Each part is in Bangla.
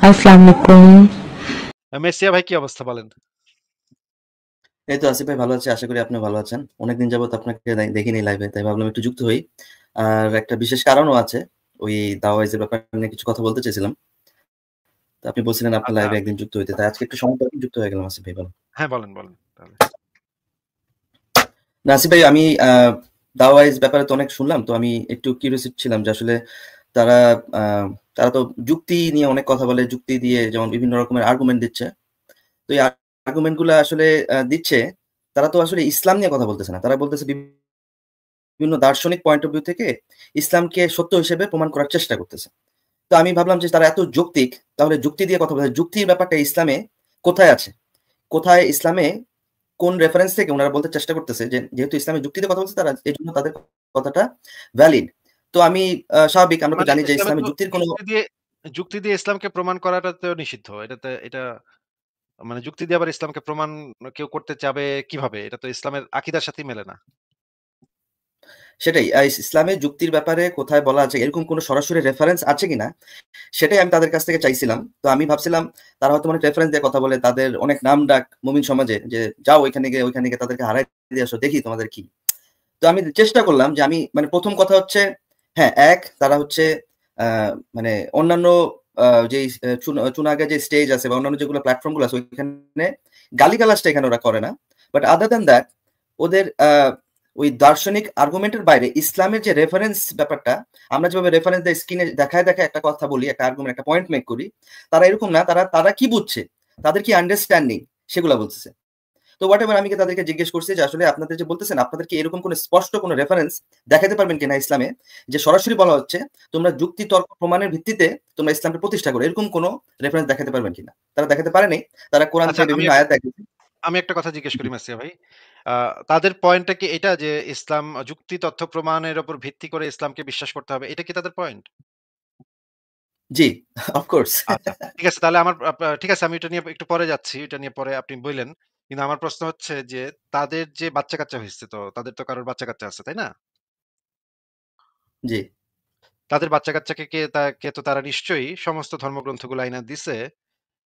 আসসালামু আলাইকুম। মেসিয়া ভাই কি অবস্থা বলেন? এই তো আসিফ ভাই ভালো আছি। আশা করি আপনিও ভালো আছেন। অনেকদিন যাবত আপনাকে দেখিনি লাইভে, তাই ভাবলাম একটু যুক্ত হই। আর একটা বিশেষ কারণও আছে। ওই দাওয়াইজের ব্যাপারে নিয়ে কিছু কথা বলতে চেয়েছিলাম। তো আপনি বলছিলেন আপনার আচ্ছা। লাইভে একদিন যুক্ত হইতে, তাই আজকে একটু সময় পাবেন, যুক্ত হয়ে গেলাম আসিফ ভাই। বলেন। হ্যাঁ, বলেন তাহলে। না আসিফ ভাই, আমি দাওয়াইজ ব্যাপারে তো অনেক শুনলাম, তো আমি একটু কিউরিয়াসিটি ছিলাম যে আসলে তারা আহ, তারা তো যুক্তি নিয়ে অনেক কথা বলে, যুক্তি দিয়ে যেমন বিভিন্ন রকমের আর্গুমেন্ট দিচ্ছে। তো এই আর্গুমেন্ট গুলো আসলে দিচ্ছে, তারা তো আসলে ইসলাম নিয়ে কথা বলতেছে না, তারা বলতেছে বিভিন্ন দার্শনিক পয়েন্ট অফ ভিউ থেকে ইসলামকে সত্য হিসেবে প্রমাণ করার চেষ্টা করতেছে। তো আমি ভাবলাম যে তারা এত যৌক্তিক, তাহলে যুক্তি দিয়ে কথা বলে, যুক্তির ব্যাপারটা ইসলামে কোথায় আছে, কোথায় ইসলামে কোন রেফারেন্স থেকে ওনারা বলতে চেষ্টা করতেছে যে যেহেতু ইসলামে যুক্তিতে কথা বলছে তারা, এই জন্য তাদের কথাটা ভ্যালিড। তো আমি স্বাভাবিক, আমরা তো মানে জানি যে ইসলামে ইসলামে তো যুক্তির কোনো যুক্তি দিয়ে ইসলামকে প্রমাণ করাটা তো নিষিদ্ধ। এটা মানে যুক্তি দিয়ে আবার ইসলামকে প্রমাণ কেউ করতে যাবে কিভাবে? এটা তো ইসলামের আকীদার সাথেই মেলে না। সেটাই ইসলামের যুক্তির ব্যাপারে কোথায় বলা আছে এরকম কোনো সরাসরি রেফারেন্স আছে কিনা, সেটাই আমি তাদের কাছ থেকে চাইছিলাম। তো আমি ভাবছিলাম তারা হয়তো অনেক রেফারেন্স দিয়ে কথা বলে, তাদের অনেক নাম ডাক মুমিন সমাজে, যে যাও ওইখানে গিয়ে তাদেরকে হারাই দিয়ে আসো, দেখি তোমাদের কি। তো আমি চেষ্টা করলাম যে আমি মানে প্রথম কথা হচ্ছে, হ্যাঁ তারা হচ্ছে মানে অন্যান্য যে চুনাগে যে স্টেজ আছে বা অন্যান্য যেগুলো প্ল্যাটফর্ম গুলো আছে ওইখানে গালিগালাজটা এখানে ওরা করে না। বাট আদার দ্যান দ্যাট ওদের ওই দার্শনিক আর্গুমেন্টের বাইরে ইসলামের যে রেফারেন্স ব্যাপারটা, আমরা যেভাবে রেফারেন্স দিয়ে স্ক্রিনে দেখায় দেখায় একটা কথা বলি, একটা আর্গুমেন্ট, একটা পয়েন্ট মেক করি, তারা এরকম না, তারা তারা কি বুঝছে, তাদের কি আন্ডারস্ট্যান্ডিং, সেগুলো বলতেছে। তো হোয়াট এভার, আমি কি তাদেরকে জিজ্ঞেস করছি যে আসলে আপনাদের যে বলতেছেন, আপনাদের কি এরকম কোনো স্পষ্ট কোনো রেফারেন্স দেখাতে পারবেন কিনা ইসলামে, যে সরাসরি বলা হচ্ছে তোমরা যুক্তি তর্ক প্রমাণের ভিত্তিতে তোমরা ইসলামকে প্রতিষ্ঠা করো, এরকম কোনো রেফারেন্স দেখাতে পারবেন কিনা। তারা দেখাতে পারেনি, তারা কোরআন আচ্ছা, থেকে বিভিন্ন আয়াত দেখাচ্ছে। আমি একটা কথা জিজ্ঞেস করি মেসিয়া ভাই। আ তাদের পয়েন্টটা কি এটা যে ইসলাম যুক্তি তথ্য প্রমাণের উপর ভিত্তি করে ইসলামকে বিশ্বাস করতে হবে। এটা কি তাদের পয়েন্ট? জি, অফকোর্স। আচ্ছা। ঠিক আছে, তাহলে আমার ঠিক আছে, আমি এটা নিয়ে একটু পরে যাচ্ছি। এটা নিয়ে পরে আপনি বইলেন। কিন্তু আমার প্রশ্ন হচ্ছে যে তাদের যে বাচ্চা-কাচ্চা হইছে, তো তাদের তো কারোর বাচ্চা-কাচ্চা আছে, তাই না? জি। তাদের বাচ্চা-কাচ্চাকে কে তো তারা নিশ্চয়ই সমস্ত ধর্মগ্রন্থগুলো আইনা দিছে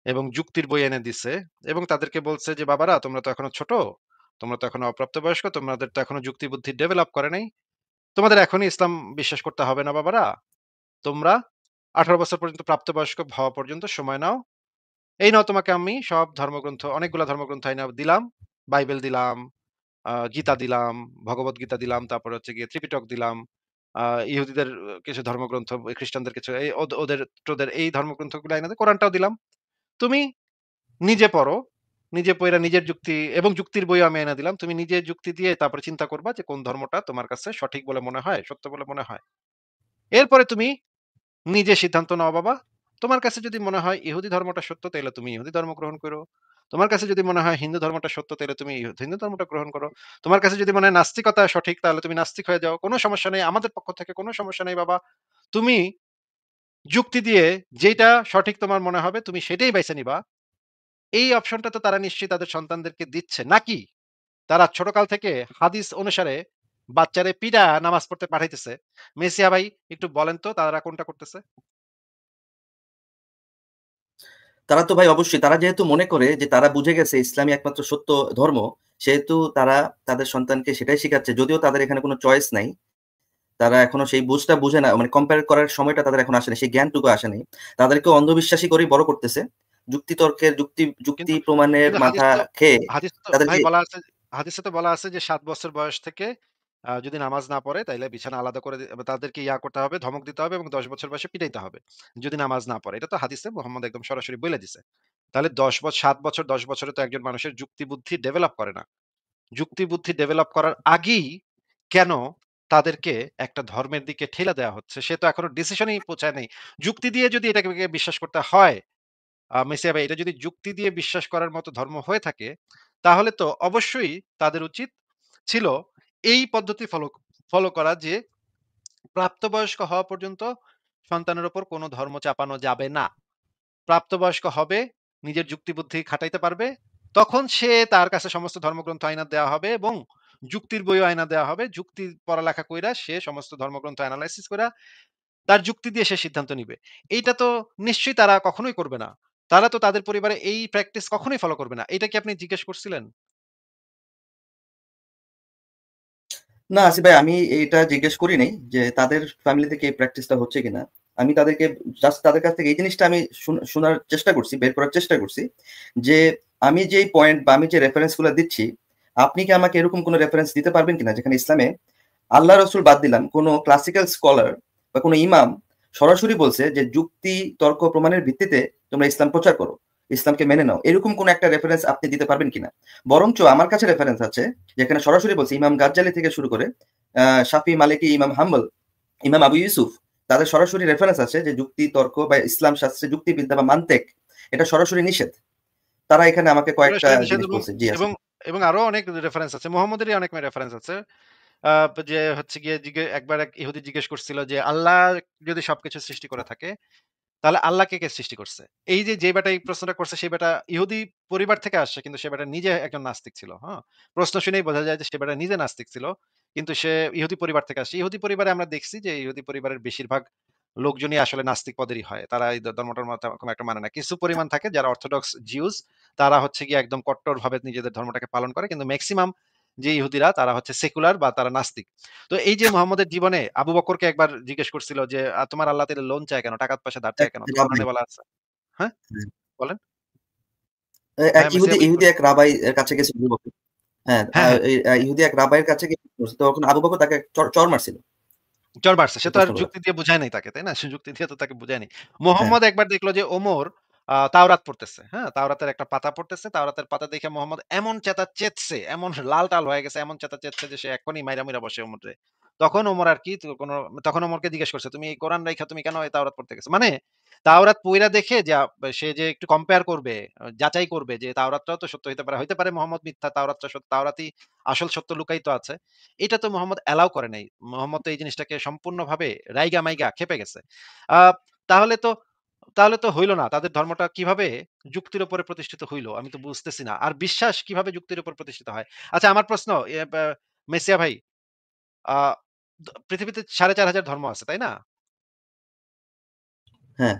এবং যুক্তির বই এনে দিছে এবং তাদেরকে বলছে যে, "বাবারা তোমরা তো এখনো ছোট, তোমরা তো এখনো অপ্রাপ্তবয়স্ক, তোমাদের তো এখনো যুক্তি বুদ্ধি ডেভেলপ করে নাই। তোমাদের এখনই ইসলাম বিশ্বাস করতে হবে না বাবারা। তোমরা 18 বছর পর্যন্ত প্রাপ্তবয়স্ক হওয়া পর্যন্ত সময় নাও। এই নাও তোমাকে আমি সব ধর্মগ্রন্থ, অনেকগুলা ধর্মগ্রন্থ আইনা দিলাম। বাইবেল দিলাম, গীতা দিলাম, ভগবদ্গীতা দিলাম, তারপরে হচ্ছে গিয়ে ত্রিপিটক দিলাম। আ ইহুদিদের কিছু ধর্মগ্রন্থ, খ্রিস্টানদের কিছু এই ওদের এই ধর্মগ্রন্থগুলো আইনা কোরআনটাও দিলাম। তুমি নিজে পড়ো। নিজে পইড়া নিজের যুক্তি এবং যুক্তির বইও আমি এনে দিলাম। তুমি নিজে যুক্তি দিয়ে তারপরে চিন্তা করবা যে কোন ধর্মটা তোমার কাছে সঠিক বলে মনে হয়, সত্য বলে মনে হয়। এরপরে তুমি নিজে সিদ্ধান্ত নাও বাবা। তোমার কাছে যদি মনে হয় ইহুদি ধর্মটা সত্য তাইলে তুমি ইহুদি ধর্ম গ্রহণ করো। তোমার কাছে যদি মনে হয় হিন্দু ধর্মটা সত্য তাইলে তুমি হিন্দু ধর্মটা গ্রহণ করো। তোমার কাছে যদি মনে হয় নাস্তিকতা সঠিক তাহলে তুমি নাস্তিক হয়ে যাও। কোন সমস্যা নেই। আমাদের পক্ষ থেকে কোন সমস্যা নেই বাবা। তুমি যুক্তি দিয়ে যেইটা সঠিক তোমার মনে হবে তুমি সেটাই বেছে নিবা। এই অপশনটা তো তারা নিশ্চয়ই তাদের সন্তানদেরকে দিচ্ছে। নাকি তারা ছোটকাল থেকে হাদিস অনুসারে বাচ্চারে পিটায়া নামাজ পড়তে পাঠাইতেছে? মেসিয়া ভাই একটু বলেন তো তারা কোনটা করতেছে? তারা তো ভাই অবশ্যই, তারা যেহেতু মনে করে যে তারা বুঝে গেছে ইসলামই একমাত্র সত্য ধর্ম, সেহেতু তারা তাদের সন্তানকে সেটাই শিখাচ্ছে, যদিও তাদের এখানে কোনো চয়েস নাই। তারা এখনো সেই বুঝটা বুঝে না, মানে কম্পেয়ার করার সময়টা তাদের এখন আসেনি, সেই জ্ঞানটুকু আসেনি। তাদেরকে অন্ধবিশ্বাসী করেই বড় করতেছে, যুক্তি তর্কের যুক্তি যুক্তি কিন্তু প্রমাণের কিন্তু মাথা খেয়ে হাদিসে তো ভাই তাদেরকে। বলা আছে, হাদিসে তো বলা আছে যে ৭ বছর বয়স থেকে যদি নামাজ না পড়ে তাইলে বিছানা আলাদা করে তাদেরকে করতে হবে, ধমক দিতে হবে এবং ১০ বছর বয়সে পিটাইতে হবে। যদি নামাজ না পড়ে। এটা তো হাদিসে মুহাম্মদ একদম সরাসরি বইলা দিছে। তাহলে ৭ বছর ১০ বছরে তো একজন মানুষের যুক্তি বুদ্ধি ডেভেলপ করে না। যুক্তি বুদ্ধি ডেভেলপ করার আগেই কেন তাদেরকে একটা ধর্মের দিকে ঠেলে দেওয়া হচ্ছে? সে তো এখনো ডিসিশনেই পৌঁছায় নাই। যুক্তি দিয়ে যদি এটাকে বিশ্বাস করতে হয়, মেসিয়া ভাই, এটা যদি যুক্তি দিয়ে বিশ্বাস করার মতো ধর্ম হয়ে থাকে, তাহলে তো অবশ্যই তাদের উচিত ছিল এই পদ্ধতি ফলো করা যে প্রাপ্তবয়স্ক হওয়া পর্যন্ত সন্তানের উপর কোনো ধর্ম চাপানো যাবে না। প্রাপ্তবয়স্ক হবে, নিজের যুক্তিবুদ্ধি খাটাইতে পারবে, তখন সে তার কাছে সমস্ত ধর্মগ্রন্থ আইনা দেওয়া হবে এবং যুক্তির বইও আইনা দেওয়া হবে। যুক্তি পড়ালেখা কইরা সে সমস্ত ধর্মগ্রন্থ এনালাইসিস কইরা তার যুক্তি দিয়ে সে সিদ্ধান্ত নিবে। এইটা তো নিশ্চয়ই তারা কখনোই করবে না। তারা তো তাদের পরিবারে এই প্র্যাকটিস কখনোই ফলো করবে না। এটা কি আপনি জিজ্ঞেস করছিলেন? না আসিফ ভাই, আমি এটা জিজ্ঞেস করি নাই যে তাদের ফ্যামিলি থেকে এই প্র্যাকটিসটা হচ্ছে কিনা। আমি তাদেরকে জাস্ট তাদের কাছ থেকে এই জিনিসটা আমি শোনার চেষ্টা করছি, বের করার চেষ্টা করছি যে আমি যেই পয়েন্ট বা আমি যে রেফারেন্স গুলো দিচ্ছি, আপনি কি আমাকে এরকম কোনো রেফারেন্স দিতে পারবেন কিনা যেখানে ইসলামে আল্লাহ রসুল বাদ দিলাম, কোনো ক্লাসিক্যাল স্কলার বা কোনো ইমাম সরাসরি বলছে যে যুক্তি তর্ক প্রমাণের ভিত্তিতে তোমরা ইসলাম প্রচার করো, ইসলামকে মেনে নাও, এরকম কোন একটা রেফারেন্স আপনি দিতে পারবেন কিনা? বরঞ্চ আমার কাছে রেফারেন্স আছে যেখানে সরাসরি বলছে ইমাম গাজ্জালি থেকে শুরু করে শাফি, মালিকি, ইমাম হাম্বল, ইমাম আবু ইউসুফ, তাদের সরাসরি রেফারেন্স আছে যে যুক্তি তর্ক বা ইসলাম শাস্ত্রে যুক্তিবিদ্যা বা মান্তেক এটা সরাসরি নিষেধ। তারা এখানে আমাকে কয়েকটা সরাসরি নিষেধ জিনিস এবং বলছে। জি আছে। এবং এবং আরো অনেক রেফারেন্স আছে। মুহাম্মদেরই অনেক রেফারেন্স আছে। আ যে হচ্ছে গিয়ে একবার এক ইহুদি জিজ্ঞেস করছিল যে, "আল্লাহ যদি সবকিছু সৃষ্টি করে থাকে, তাহলে আল্লাহকে কে সৃষ্টি করছে?" এই যে বেটা এই প্রশ্নটা করছে, সে বেটা ইহুদি পরিবার থেকে আসছে। কিন্তু সে বেটা নিজে একজন নাস্তিক ছিল। হ্যাঁ? প্রশ্ন শুনেই বোঝা যায় যে সে বেটা নিজে নাস্তিক ছিল। কিন্তু সে ইহুদি পরিবার থেকে আসছে। ইহুদি পরিবারে আমরা দেখছি যে ইহুদি পরিবারের বেশিরভাগ লোকজনই আসলে নাস্তিক পদেরই হয়। তারা এই ধর্মটার মত খুব একটা মানে না। কিছু পরিমাণ থাকে যারা অর্থোডক্স জিউস, তারা হচ্ছে গিয়ে একদম কট্টরভাবে নিজেদের ধর্মটাকে পালন করে। কিন্তু মেক্সিমাম যে ইহুদিরা তারা হচ্ছে সেকুলার বা তারা নাস্তিক। তো এই যে মুহাম্মদের জীবনে আবু বকরকে একবার জিজ্ঞেস করছিল যে, তোমার আল্লাহ তাইলে লোন চায় কেন? টাকা-পয়সা ধার চায় এক কেন? তো রাবাই, কোরআনে বলা আছে হ্যাঁ? হ্যাঁ, বলেন। এক হ্যাঁ, মেসিয়া ইহুদি ভাই ইহুদি এক রাবাই এর কাছে গেছে আবু বকর। হ্যাঁ, হ্যাঁ, হ্যাঁ। ইহুদি এক রাবাইয়ের কাছে গিয়ে তখন আবু বকর তাকে চড় মারছিল চর বাড়ছে। সে এই তো আর প্রশ্নগুলো। যুক্তি দিয়ে বুঝায় নাই তাকে, তাই না? সে যুক্তি দিয়ে তো তাকে বুঝায় নাই। হ্যাঁ, মোহাম্মদ একবার দেখলো যে ওমর তাওরাত পড়তেছে। হ্যাঁ? তাওরাতের একটা পাতা পড়তেছে। তাওরাতের পাতা দেখে মোহাম্মদ এমন চেঁচাচ্ছেছে, এমন লাল-টাল হয়ে গেছে, এমন চেঁচাচ্ছেছে যে সে এখনই মাইরা বসে ওমরে। তখন ওমর আর কি তখন ওমরকে জিজ্ঞেস করছে, "তুমি এই কোরআন রাইখা তুমি কেন এই তাওরাত পড়তে গেছো?" মানে তাওরাত পইড়া দেখে যে সে যে একটু কম্পেয়ার করবে, যাচাই করবে যে তাওরাতটাও তো সত্য হইতে পারে। হইতে পারে মোহাম্মদ মিথ্যা, তাওরাতটা সত্য, তাওরাতই আসল সত্য লুকায়িত আছে। এটা তো মোহাম্মদ অ্যালাও করে নাই। মোহাম্মদ তো এই জিনিসটাকে সম্পূর্ণভাবে রাইগা-মাইগা খেপে গেছে। আ তাহলে তো তাহলে তো হইল না। তাদের ধর্মটা কিভাবে যুক্তির উপরে প্রতিষ্ঠিত হইল? আমি তো বুঝতেছি না। আর বিশ্বাস কিভাবে যুক্তির উপর প্রতিষ্ঠিত হয়? আচ্ছা আমার প্রশ্ন মেসিয়া ভাই, আ পৃথিবীতে ৪,৫০০ ধর্ম আছে, তাই না? হ্যাঁ।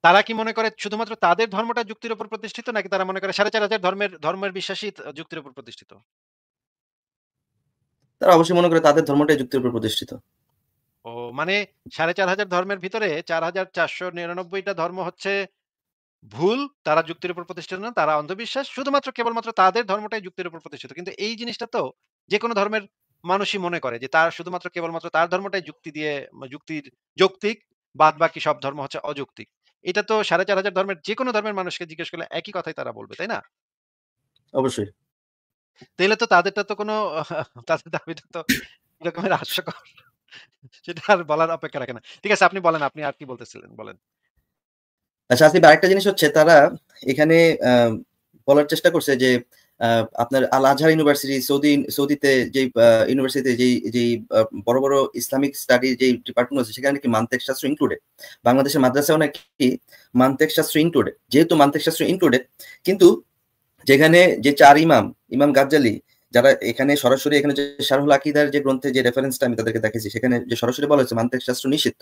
তারা কি মনে করে শুধুমাত্র তাদের ধর্মটা যুক্তির উপর প্রতিষ্ঠিত নাকি তারা মনে করে ৪,৫০০ ধর্মের বিশ্বাসই যুক্তির উপর প্রতিষ্ঠিত? তারা অবশ্যই মনে করে তাদের ধর্মটাই যুক্তির উপর প্রতিষ্ঠিত। ও মানে ৪,৫০০ ধর্মের ভিতরে ৪,৪৯৯ টা ধর্ম হচ্ছে ভুল, তারা যুক্তির উপর প্রতিষ্ঠিত না, তারা অন্ধবিশ্বাস। শুধুমাত্র কেবলমাত্র তাদের ধর্মটাই যুক্তির উপর প্রতিষ্ঠিত। কিন্তু এই জিনিসটা তো যেকোনো ধর্মের মানুষই মনে করে যে তার শুধুমাত্র কেবলমাত্র তার ধর্মটাই যুক্তি দিয়ে যৌক্তিক, বাদবাকি সব ধর্ম হচ্ছে অযৌক্তিক। এটা তো ৪,৫০০ ধর্মের যেকোনো ধর্মের মানুষকে জিজ্ঞেস করলে একই কথাই তারা বলবে, তাই না? অবশ্যই। তাইলে তো তাদেরটা তো কোনো তাদের দাবিটা তো কি রকমের হাস্যকর সেটা আর বলার অপেক্ষা রাখে না। ঠিক আছে আপনি বলেন, আপনি আর কি বলতেছিলেন বলেন। আচ্ছা আসিফ, আরেকটা জিনিস হচ্ছে তারা এখানে আ বলার চেষ্টা করছে যে আ আপনার আল আজহার ইউনিভার্সিটি সৌদিতে যেই ইউনিভার্সিটিতে যেই বড় ইসলামিক স্টাডির যেই ডিপার্টমেন্ট আছে সেখানে নাকি মানতেক শাস্ত্র ইনক্লুডেড। বাংলাদেশের মাদ্রাসায়ও নাকি মানতেক শাস্ত্র ইনক্লুডেড। যেহেতু মানতেক শাস্ত্র ইনক্লুডেড, কিন্তু যেখানে যে ৪ ইমাম, ইমাম গাজ্জালি, যারা এখানে সরাসরি এখানে যে শারহুল আকীদার যে গ্রন্থে যে রেফারেন্সটা আমি তাদেরকে দেখাইছি, সেখানে যে সরাসরি বলা হয়েছে মানতিক শাস্ত্র নিষিদ্ধ।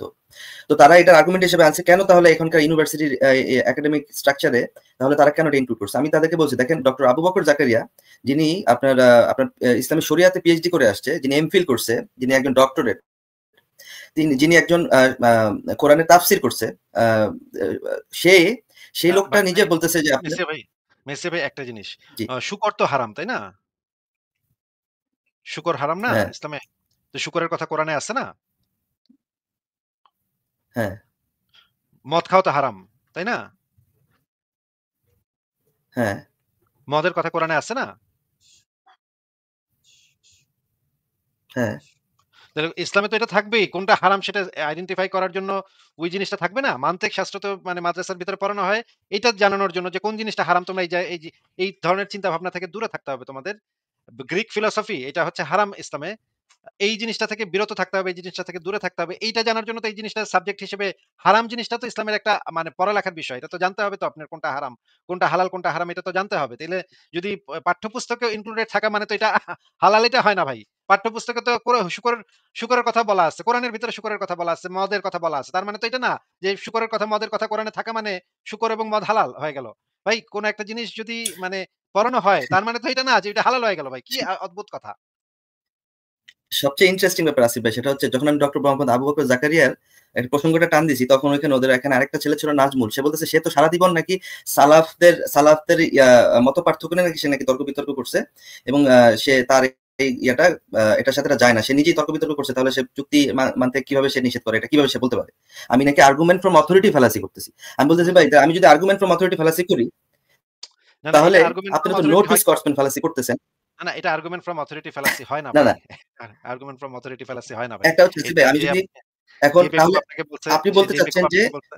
তো তারা এটার আর্গুমেন্ট হিসেবে আনছে কেন তাহলে এখনকার ইউনিভার্সিটির একাডেমিক স্ট্রাকচারে তাহলে তারা কেন এটা ইনক্লুড করছে? আমি তাদেরকে বলছি, দেখেন ডক্টর আবু বকর জাকারিয়া, যিনি আপনার ইসলামী শরিয়াতে পিএইচডি করে আসছে, যিনি এমফিল করছে, যিনি একজন ডক্টরেট, যিনি একজন কোরআনের তাফসির করছে, আ সে সেই লোকটা বাট নিজে ভাই, বলতেছে যে আপনার মেসে ভাই, মেসে ভাই একটা জিনিস। জি, শুকর তো হারাম, তাই না? শুকর হারাম না হ্যাঁ, ইসলামে? তো শুকরের কথা কোরআনে আছে না? হ্যাঁ, মদ খাওয়া তো হারাম, তাই না? হ্যাঁ, মদের কথা কোরআনে আছে না? হ্যাঁ। তাহলে ইসলামে তো এটা থাকবেই। কোনটা হারাম সেটা আইডেন্টিফাই করার জন্য ওই জিনিসটা থাকবে না? মান্তিক শাস্ত্র তো মানে মাদ্রাসার ভিতরে পড়ানো হয়। এটা জানানোর জন্য যে কোন জিনিসটা হারাম তোমরা এই ধরনের চিন্তা ভাবনা থেকে দূরে থাকতে হবে তোমাদের। গ্রিক ফিলোসফি এটা হচ্ছে হারাম ইসলামে। এই জিনিসটা থেকে বিরত থাকতে হবে, এই জিনিসটা থেকে দূরে থাকতে হবে। এইটা জানার জন্য তো এই জিনিসটা সাবজেক্ট হিসেবে হারাম জিনিসটা তো ইসলামের একটা মানে পড়ালেখার বিষয়। এটা তো জানতে হবে তো আপনার কোনটা হারাম, কোনটা হালাল, কোনটা হারাম এটা তো জানতে হবে। তাইলে যদি পাঠ্যপুস্তকেও ইনক্লুডেড থাকা মানে তো এটা হালাল এটা হয় না ভাই। পাঠ্যপুস্তকে তো শুকরের কথা বলা আছে। কোরআনের ভিতরে শুকরের কথা বলা আছে, মদের কথা বলা আছে। তার মানে তো এটা না যে শুকরের কথা, মদের কথা কোরআনে থাকা মানে শুকর এবং মদ হালাল হয়ে গেল। ভাই কোন একটা জিনিস যদি মানে পড়ানো হয় তার মানে তো এটা না যে এটা হালাল হয়ে গেল ভাই। কি অদ্ভুত কথা। সবচেয়ে ইন্টারেস্টিং ব্যাপার আসিফ ভাই, সেটা হচ্ছে যখন আমি ডক্টর মোহাম্মদ আবু বকর জাকারিয়ার একটা প্রসঙ্গটা টান দিছি, তখন ওইখানে ওদের এখানে আরেকটা ছেলে ছিল নাজমুল, সে বলতেছে সে তো সারা জীবন নাকি সালাফদের মত পার্থক্য নিয়ে নাকি সে নাকি তর্ক বিতর্ক করছে, এবং সে তার এই ইয়াটা এটার সাথে যায় না, সে নিজেই তর্ক বিতর্ক করছে, তাহলে সে যুক্তি মানতে কিভাবে সে নিষেধ করে, এটা কিভাবে সে বলতে পারে? আমি নাকি আর্গুমেন্ট ফ্রম অথরিটি ফ্যালাসি করতেছি। আমি বলতেছি হুম। ভাই, আমি যদি আর্গুমেন্ট ফ্রম অথরিটি ফ্যালাসি করি, না, না এটা তাহলে আর্গুমেন্ট আপনি ফ্রম তো অথরিটি নোট হয় কি? স্কটসম্যান ফ্যালাসি করতেছেন। না, না এটা আর্গুমেন্ট ফ্রম অথরিটি ফ্যালাসি হয় না না ভাই। না, আর্গুমেন্ট ফ্রম অথরিটি ফ্যালাসি হয় না ভাই। একটা হচ্ছে আসিফ এটা ভাই, আমি যে যদি আপনি এখন যে বেকুব তাহলে আপনাকে বলছে, আপনি সে বলতে যে চাচ্ছেন বেকুব যে আপনাকে বলছে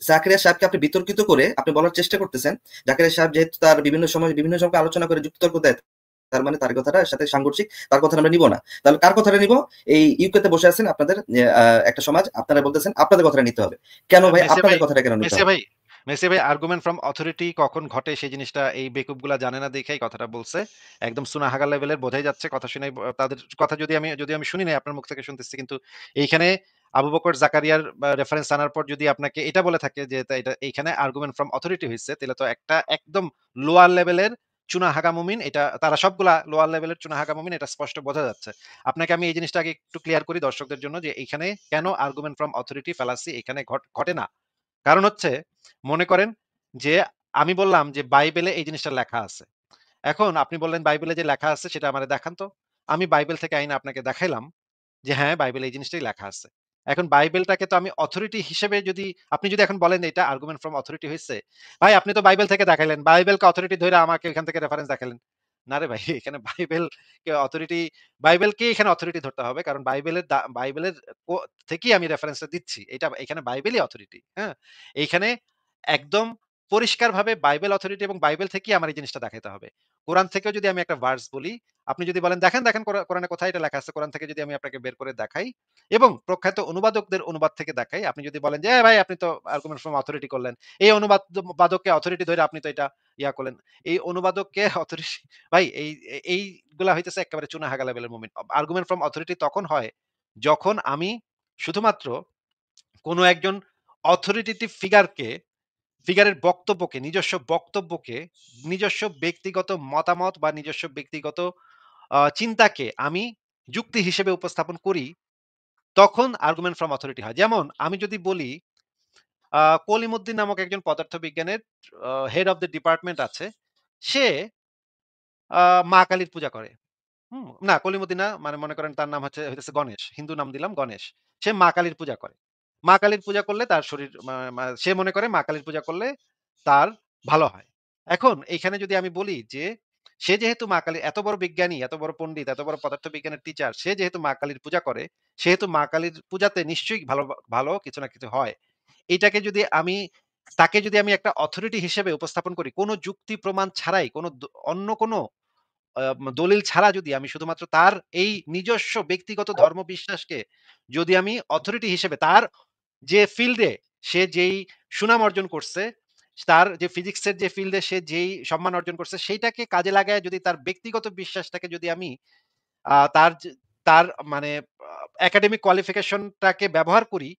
জাকারিয়া সাহেবকে আপনি বিতর্কিত করে আপনি বলার চেষ্টা করতেছেন, জাকারিয়া সাহেব যেহেতু তার বিভিন্ন সময় আলোচনা করে যুক্তিতর্ক দেয়, তার মানে তার কথাটার সাথে সাংঘর্ষিক, তার কথা আমরা নিব না। তাহলে কার কথাটা নিব? এই ইউকেতে বসে আছেন আপনাদের একটা সমাজ, আপনারা বলতেছেন আপনাদের কথাটা নিতে হবে। কেন ভাই মেসে ভাই, আপনাদের কথাটা কেন নিতে মেসে হবে? ভাই, মেসে ভাই আর্গুমেন্ট ফ্রম অথরিটি কখন ঘটে সেই জিনিসটা এই বেকুবগুলা জানে না দেখেই কথাটা বলছে। একদম সুনাহাগা লেভেলের বোঝাই যাচ্ছে। কথা শুনেই তাদের কথা যদি আমি শুনি নাই আপনার মুখ থেকে শুনতেছি। কিন্তু এইখানে আবু বকর জাকারিয়ার রেফারেন্স আনার পর যদি আপনাকে এটা বলে থাকে যে এটা এইখানে আর্গুমেন্ট ফ্রম অথরিটি হইছে, তাহলে তো একটা একদম লোয়ার লেভেলের চুনাহাগা মুমিন, এটা তারা সবগুলা লোয়ার লেভেলের চুনাহাগা মুমিন, এটা স্পষ্ট বোঝা যাচ্ছে। আপনাকে আমি এই জিনিসটা আগে একটু ক্লিয়ার করি দর্শকদের জন্য যে এইখানে কেন আর্গুমেন্ট ফ্রম অথরিটি ফ্যালাসি এখানে ঘটে না। কারণ হচ্ছে মনে করেন যে আমি বললাম যে বাইবেলে এই জিনিসটা লেখা আছে। এখন আপনি বললেন বাইবেলে যে লেখা আছে সেটা আমারে দেখান তো। আমি বাইবেল থেকে আইনা আপনাকে দেখাইলাম যে হ্যাঁ, বাইবেলে এই জিনিসটাই লেখা আছে। এখন বাইবেলটাকে তো আমি অথরিটি হিসেবে যদি আপনি যদি এখন বলেন এটা আর্গুমেন্ট ফ্রম অথরিটি হইছে। ভাই আপনি তো বাইবেল থেকে দেখাইলেন। বাইবেলকে অথরিটি ধইরা আমাকে এখান থেকে রেফারেন্স দেখাইলেন। না রে ভাই এখানে বাইবেলকে এখানে অথরিটি ধরতে হবে। কারণ বাইবেলের থেকেই আমি রেফারেন্সটা দিচ্ছি। এটা এখানে বাইবেলই অথরিটি। হ্যাঁ? এইখানে একদম পরিষ্কারভাবে বাইবেল অথরিটি এবং বাইবেল থেকেই আমার এই জিনিসটা দেখাইতে হবে। কোরআন থেকেও যদি আমি একটা ভার্স বলি, আপনি যদি বলেন দেখেন কোরআনে কোথায় এটা লেখা আছে, কোরআন থেকে যদি আমি আপনাকে বের করে দেখাই এবং প্রখ্যাত অনুবাদকদের অনুবাদ থেকে দেখাই, আপনি যদি বলেন যে ভাই আপনি তো আর্গুমেন্ট ফ্রম অথরিটি করলেন, এই বাদককে অথরিটি ধরে আপনি তো এটা ইয়া করলেন, এই অনুবাদককে অথরিটি ভাই এইগুলা হইতেছে একেবারে চুনাহাগা লেভেলের মুমিন। আর্গুমেন্ট ফ্রম অথরিটি তখন হয় যখন আমি শুধুমাত্র কোনো একজন অথরিটেটিভ ফিগারের বক্তব্যকে, নিজস্ব ব্যক্তিগত মতামত বা নিজস্ব ব্যক্তিগত চিন্তাকে আমি যুক্তি হিসেবে উপস্থাপন করি, তখন আর্গুমেন্ট ফ্রম অথরিটি হয়। যেমন আমি যদি বলি কলিমুদ্দিন নামক একজন পদার্থবিজ্ঞানের হেড অফ দ্য ডিপার্টমেন্ট আছে। সে মা কালীর পূজা করে। না কলিমুদ্দিন না, মানে মনে করেন তার নাম হইতেছে গণেশ। হিন্দু নাম দিলাম গণেশ। সে মা কালীর পূজা করে। মা কালীর পূজা করলে তার শরীর মা মা সে মনে করে মা কালীর পূজা করলে তার ভালো হয়। এখন এইখানে যদি আমি বলি যে সে যেহেতু মা কালী এত বড় বিজ্ঞানী, এত বড় পণ্ডিত, এত বড় পদার্থবিজ্ঞানের টিচার, সে যেহেতু মা কালীর পূজা করে, সেহেতু মা কালীর পূজাতে নিশ্চয়ই ভালো কিছু না কিছু হয়। এইটাকে যদি আমি তাকে যদি আমি একটা অথরিটি হিসেবে উপস্থাপন করি, কোন যুক্তি প্রমাণ ছাড়াই, অন্য কোন দলিল ছাড়া যদি আমি শুধুমাত্র তার এই নিজস্ব ব্যক্তিগত ধর্ম বিশ্বাসকে যদি আমি অথরিটি হিসেবে তার যে ফিল্ডে সে যেই সুনাম অর্জন করছে, তার যে ফিজিক্সের যে ফিল্ডে সে যেই সম্মান অর্জন করছে, সেইটাকে কাজে লাগায় যদি তার ব্যক্তিগত বিশ্বাসটাকে যদি আমি আ তার যে তার মানে একাডেমিক কোয়ালিফিকেশনটাকে ব্যবহার করি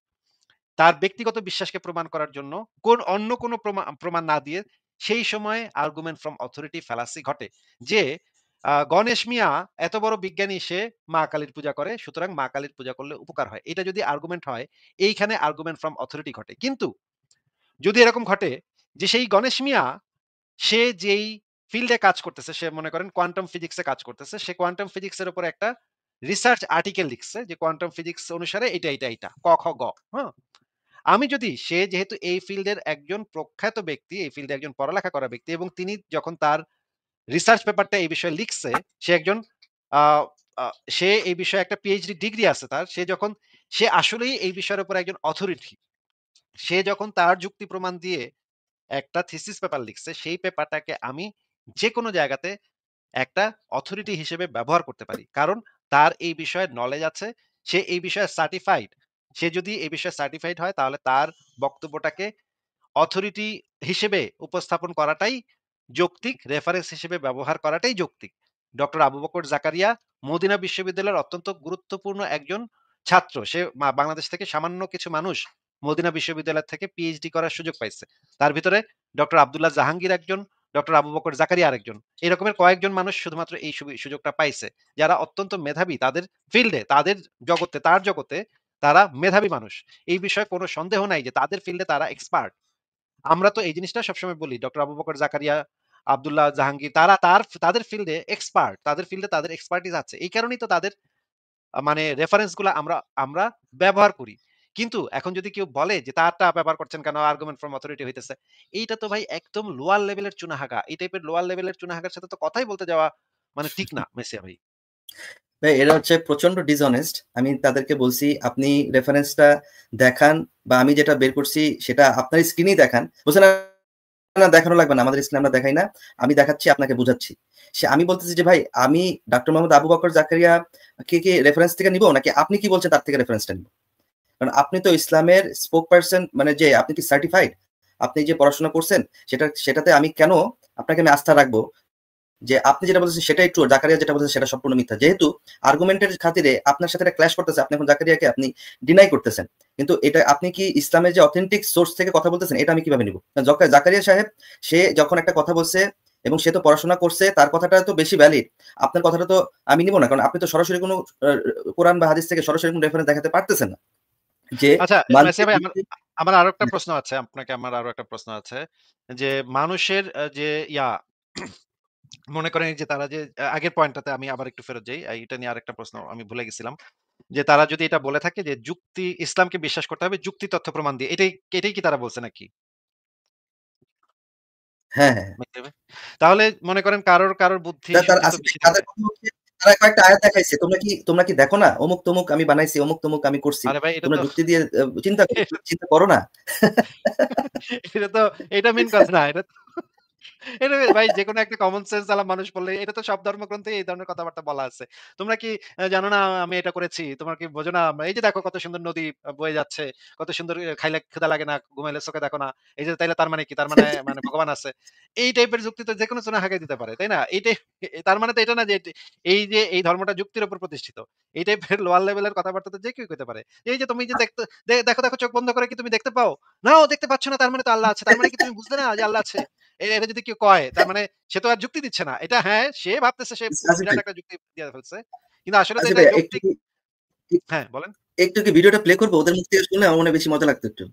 তার ব্যক্তিগত বিশ্বাসকে প্রমাণ করার জন্য অন্য কোনো প্রমাণ না দিয়ে, সেই সময়ে আর্গুমেন্ট ফ্রম অথরিটি ফ্যালাসি ঘটে। যে গণেশ মিয়া এত বড় বিজ্ঞানী, সে মা কালীর পূজা করে, সুতরাং মা কালীর পূজা করলে উপকার হয়। এটা যদি আর্গুমেন্ট হয়, এইখানে আর্গুমেন্ট ফ্রম অথরিটি ঘটে। কিন্তু যদি এরকম ঘটে যে সেই গণেশ মিয়া সে যেই ফিল্ডে কাজ করতেছে, সে মনে করেন কোয়ান্টাম ফিজিক্সে কাজ করতেছে। সে কোয়ান্টাম ফিজিক্সের উপর একটা রিসার্চ আর্টিকেল লিখছে যে কোয়ান্টাম ফিজিক্স অনুসারে এটা। ক, খ, গ। হ্যাঁ? আমি যদি সে যেহেতু এই ফিল্ডের একজন প্রখ্যাত ব্যক্তি, এই ফিল্ডে একজন পড়ালেখা করা ব্যক্তি এবং তিনি যখন তার রিসার্চ পেপারটা এই বিষয়ে লিখছে, সে একজন আ আ সে এই বিষয়ে একটা পিএইচডি ডিগ্রি আছে তার। সে আসলেই এই বিষয়ের উপর একজন অথরিটি। সে যখন তার যুক্তি প্রমাণ দিয়ে একটা থিসিস পেপার লিখছে, সেই পেপারটাকে আমি যেকোনো জায়গাতে একটা অথরিটি হিসেবে ব্যবহার করতে পারি। কারণ তার এই বিষয়ে নলেজ আছে। সে এই বিষয়ে সার্টিফাইড। সে যদি এই বিষয়ে সার্টিফাইড হয় তাহলে তার বক্তব্যটাকে অথরিটি হিসেবে উপস্থাপন করাটাই যৌক্তিক, রেফারেন্স হিসেবে ব্যবহার করাটাই যৌক্তিক। ডক্টর আবু বকর জাকারিয়া মদিনা বিশ্ববিদ্যালয়ের অত্যন্ত গুরুত্বপূর্ণ একজন ছাত্র। সে বাংলাদেশ থেকে সামান্য কিছু মানুষ মদিনা বিশ্ববিদ্যালয় থেকে পিএইচডি করার সুযোগ পাইছে। তার ভিতরে ডক্টর আব্দুল্লাহ জাহাঙ্গীর একজন, ডক্টর আবু বকর জাকারিয়া আরেকজন। এরকমের কয়েকজন মানুষ শুধুমাত্র এই সুযোগটা পাইছে। যারা অত্যন্ত মেধাবী তাদের ফিল্ডে, তাদের জগতে, তার জগতে তারা মেধাবী মানুষ। এই বিষয়ে কোনো সন্দেহ নাই যে তাদের ফিল্ডে তারা এক্সপার্ট। আমরা তো এই জিনিসটা সবসময় বলি ডক্টর আবু বকর জাকারিয়া, আব্দুল্লাহ জাহাঙ্গীর তারা তাদের ফিল্ডে এক্সপার্ট, তাদের ফিল্ডে তাদের এক্সপার্টিস আছে। এই কারণেই তো তাদের মানে রেফারেন্স গুলা আমরা আমরা ব্যবহার করি। কিন্তু এখন যদি কেউ বলে যে তারটা ব্যবহার করছেন কেন, আর্গুমেন্ট ফ্রম অথরিটি হইতেছে, এইটা তো ভাই একদম লোয়ার লেভেলের চুনাহাগা। এই টাইপের লোয়ার লেভেলের চুনাহাগার সাথে তো কথাই বলতে যাওয়া মানে ঠিক না মেসিয়া ভাই। ভাই এরা হচ্ছে প্রচন্ড ডিসঅনেস্ট। আমি তাদেরকে বলছি আপনি রেফারেন্সটা দেখান, বা আমি যেটা বের করছি সেটা আপনার স্ক্রিনেই দেখান। বলছে না, না দেখানো লাগবে না, আমাদের স্ক্রিনে আমরা দেখাই না, আমি দেখাচ্ছি, আপনাকে বুঝাচ্ছি। আমি বলতেছি যে ভাই আমি ডক্টর মোহাম্মদ আবু বকর জাকারিয়া কি রেফারেন্স থেকে নিব, নাকি আপনি কি বলছেন তার থেকে রেফারেন্সটা নিব? কারণ আপনি তো ইসলামের স্পোক পারসন, মানে যে আপনি কি সার্টিফাইড, আপনি যে পড়াশোনা করছেন সেটাতে আমি কেন আপনাকে আমি আস্থা রাখবো যে আপনি যেটা বলছেন সেটাই ট্রু, জাকারিয়া যেটা বলছেন সেটা সম্পূর্ণ মিথ্যা? যেহেতু আর্গুমেন্টের খাতিরে আপনার সাথে এটা ক্ল্যাশ করতেছে, আপনি এখন জাকারিয়াকে আপনি ডিনাই করতেছেন, কিন্তু এটা আপনি কি ইসলামের যে অথেন্টিক সোর্স থেকে কথা বলতেছেন, এটা আমি কিভাবে নিব? জাকারিয়া সাহেব সে যখন একটা কথা বলছে এবং সে তো পড়াশোনা করছে, তার কথাটা তো বেশি ভ্যালিড, আপনার কথাটা তো আমি নিব না, কারণ আপনি তো সরাসরি কোনো কোরআন বা হাদিস থেকে সরাসরি কোনো রেফারেন্স দেখাতে পারতেছেন না। যে আচ্ছা মেসিয়া মানুষের ভাই, আমার আমার আরো একটা প্রশ্ন আছে আপনাকে, আমার আরো একটা প্রশ্ন আছে যে মানুষের যে ইয়া মনে করেন এই যে তারা যে আগের পয়েন্টটাতে আমি আবার একটু ফেরত যাই। এটা নিয়ে আরেকটা প্রশ্ন আমি ভুলে গেছিলাম। যে তারা যদি এটা বলে থাকে যে যুক্তি ইসলামকে বিশ্বাস করতে হবে যুক্তি তথ্য প্রমাণ দিয়ে। এটাই কি তারা বলছে নাকি? হ্যাঁ, হ্যাঁ। তাহলে মনে করেন কারোর বুদ্ধি তার শুদ্ধি তো আসলে বেশি তাদের থাকে। কথা হচ্ছে, তারা কয়েকটা আয়াত দেখাইছে, তোমরা কি দেখো না, অমুক তমুক আমি বানাইছি, অমুক তমুক আমি করছি, আরে ভাই এটা তোমরা তো যুক্তি দিয়ে চিন্তা করো না। এটা তো এটা মিন কথা না। এটা ভাই যেকোনো একটা কমন সেন্স আলা মানুষ বললে এটা তো সব ধর্মগ্রন্থেই এই ধরনের কথাবার্তা বলা আছে। তোমরা কি জানো না আমি এটা করেছি? তোমরা কি বোঝো না? এই যে দেখো কত সুন্দর নদী বয়ে যাচ্ছে। কত সুন্দর খাইলে ক্ষুধা লাগে না, ঘুমাইলে চোখে দেখো না। এই যে তাইলে তার মানে কি? তার মানে মানে ভগবান আছে। এই টাইপের যুক্তি তো যেকোনো চুনাহাগায় দিতে পারে। তাই না? এইটাই তার মানে তো এটা না যে এই যে এই ধর্মটা যুক্তির উপর প্রতিষ্ঠিত। এই টাইপের লোয়ার লেভেলের কথাবার্তা তো যে কেউ কইতে পারে। এই যে তুমি যে দেখতে দেখো চোখ বন্ধ করে কি তুমি দেখতে পাও? নাও দেখতে পাচ্ছ না, তার মানে তো আল্লাহ আছে। তার মানে কি তুমি বুঝতে না যে আল্লাহ আছে? এটা যদি কেউ কয় তার মানে সে তো আর যুক্তি দিচ্ছে না। এটা হ্যাঁ, সে ভাবতেছে সে আসিফ বিরাট ভাই, একটা যুক্তি দিয়ে ফেলছে। কিন্তু আসলে তো আসিফ এটা ভাই একটু যৌক্তিক। কি হ্যাঁ, বলেন। একটু কি ভিডিওটা প্লে করবো? ওদের মুখ থেকে শুনলে আমার মনে হয় বেশি মজা লাগতো একটু।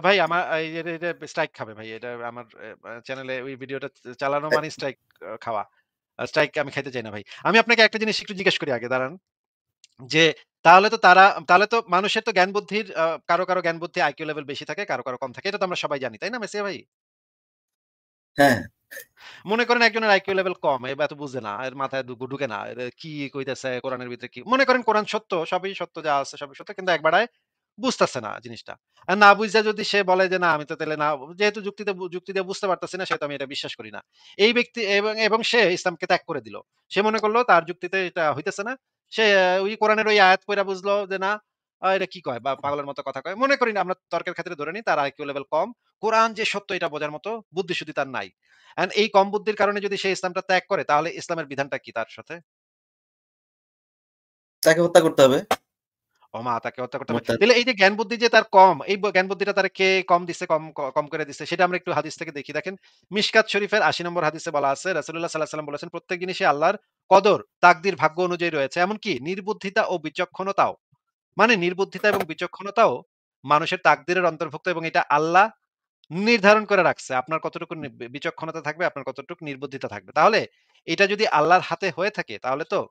ভাই আমার এটা স্ট্রাইক খাবে ভাই। এটা আমার চ্যানেলে ওই ভিডিওটা চালানো মানে স্ট্রাইক খাওয়া। স্ট্রাইক আমি খাইতে চাই না ভাই। আমি আপনাকে একটা জিনিস একটু জিজ্ঞেস করি আগে দাঁড়ান। যে তাহলে তো মানুষের তো জ্ঞান বুদ্ধির কারো জ্ঞান বুদ্ধি আইকিউ লেভেল বেশি থাকে, কারো কম থাকে। এটা তো আমরা সবাই জানি। তাই না মেসিয়া ভাই? হ্যাঁ, মনে করেন একজনের আইকিউ লেভেল কম, এত বুঝে না, এর মাথায় ঢুকে না, এর কি কইতেছে কোরআনের ভিতরে কি। মনে করেন কোরআন সত্য, সবই সত্য যা আছে সবই সত্য, কিন্তু একবারে বুঝতেছে না জিনিসটা। আর না বুঝা যদি সে বলে যে না আমি তো তাহলে না, যেহেতু যুক্তি দিয়ে বুঝতে পারতেছি না সেহেতু আমি এটা বিশ্বাস করি না। এই ব্যক্তি এবং সে ইসলামকে ত্যাগ করে দিল। সে মনে করলো তার যুক্তিতে এটা হইতেছে না। সে ওই কোরআনের ওই আয়াত পইড়া বুঝলো যে না এটা কি কয় বা পাগলের মতো কথা কয়। মনে করি না আমরা তর্কের ক্ষেত্রে ধরে নিই তার আইকিউ লেভেল কম। কোরআন যে সত্য এটা বোঝার মতো বুদ্ধি শুদ্ধি তার নাই। এই কম বুদ্ধির কারণে যদি সে ইসলামটা ত্যাগ করে তাহলে ইসলামের বিধানটা কি তার সাথে? তাকে হত্যা করতে হবে। ওমা! তাকে হত্যা করতে হবে। মোরতাদ। তাহলে এই যে জ্ঞান বুদ্ধি যে তার কম, এই জ্ঞান বুদ্ধিটা তারে কে কম দিছে, কম করে দিছে সেটা আমরা একটু হাদিস থেকে দেখি। দেখেন মিশকাত শরীফের ৮০ নম্বর হাদিসে বলা আছে রাসূলুল্লাহ সাল্লাল্লাহু আলাইহি ওয়াসাল্লাম বলেছেন প্রত্যেক জিনিসই আল্লাহর কদর, তাকদীর, ভাগ্য অনুযায়ী রয়েছে। এমনকি নির্বুদ্ধিতা ও বিচক্ষণতাও। মানে নির্বুদ্ধিতা এবং বিচক্ষণতাও মানুষের তাকদীরের অন্তর্ভুক্ত এবং এটা আল্লাহ নির্ধারণ করে রাখছে। আপনার কতটুকু বিচক্ষণতা থাকবে, আপনার কতটুকু নির্বুদ্ধিতা থাকবে। তাহলে এটা যদি আল্লাহর হাতে হয়ে থাকে তাহলে তো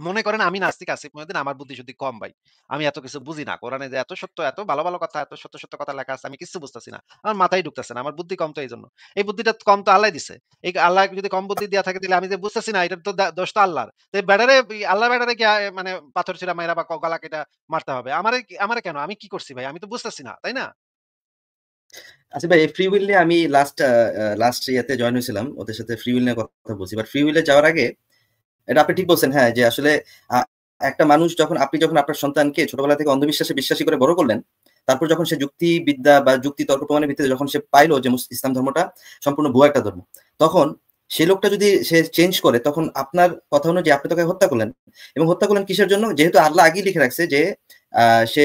মনে করেন আমি নাস্তিক আসিফ মহিউদ্দিন, আমার বুদ্ধি-শুদ্ধি কম ভাই। আমি এত কিছু বুঝি না। কোরআনে যে এত সত্য, এত ভালো কথা, এত সত্য কথা লেখা আছে আমি কিচ্ছু বুঝতেছি না। আমার মাথায় ঢুকতেছে না। আমার বুদ্ধি কম তো এইজন্য। এই বুদ্ধিটা কম তো আল্লাহই দিছে। এই আল্লাহ যদি কম বুদ্ধি দেয়া থাকে তাহলে আমি যে বুঝতেছি না এটার তো দোষ তো আল্লাহর। তো আল্লাহ বেডারে কি মানে পাথর ছুঁড়া মাইরা বা গলা কেটে মারতে হবে। আমারে কেন? আমি কি করছি ভাই? আমি তো বুঝতেছি না। তাই না? আচ্ছা ভাই, ফ্রি উইল নিয়ে আমি লাস্ট ইয়াতে জয়েন হয়েছিলাম, ওদের সাথে ফ্রি উইল নিয়ে কথা বলছি। বাট ফ্রি উইলে যাওয়ার আগে এটা আপনি ঠিক বলছেন, হ্যাঁ, যে আসলে একটা মানুষ যখন আপনার সন্তানকে ছোটবেলা থেকে অন্ধবিশ্বাসে বিশ্বাসী করে বড় করলেন, তারপর যখন সে যুক্তিবিদ্যা বা যুক্তি তর্ক প্রমাণের ভিত্তিতে যখন সে পাইলো যে ইসলাম ধর্মটা সম্পূর্ণ ভুয়া একটা ধর্ম, তখন সেই লোকটা যদি সে চেঞ্জ করে, তখন আপনার কথা অনুযায়ী আপনি তাকে হত্যা করলেন, এবং হত্যা করলেন কিসের জন্য? যেহেতু আল্লাহ আগেই লিখে রাখছে যে সে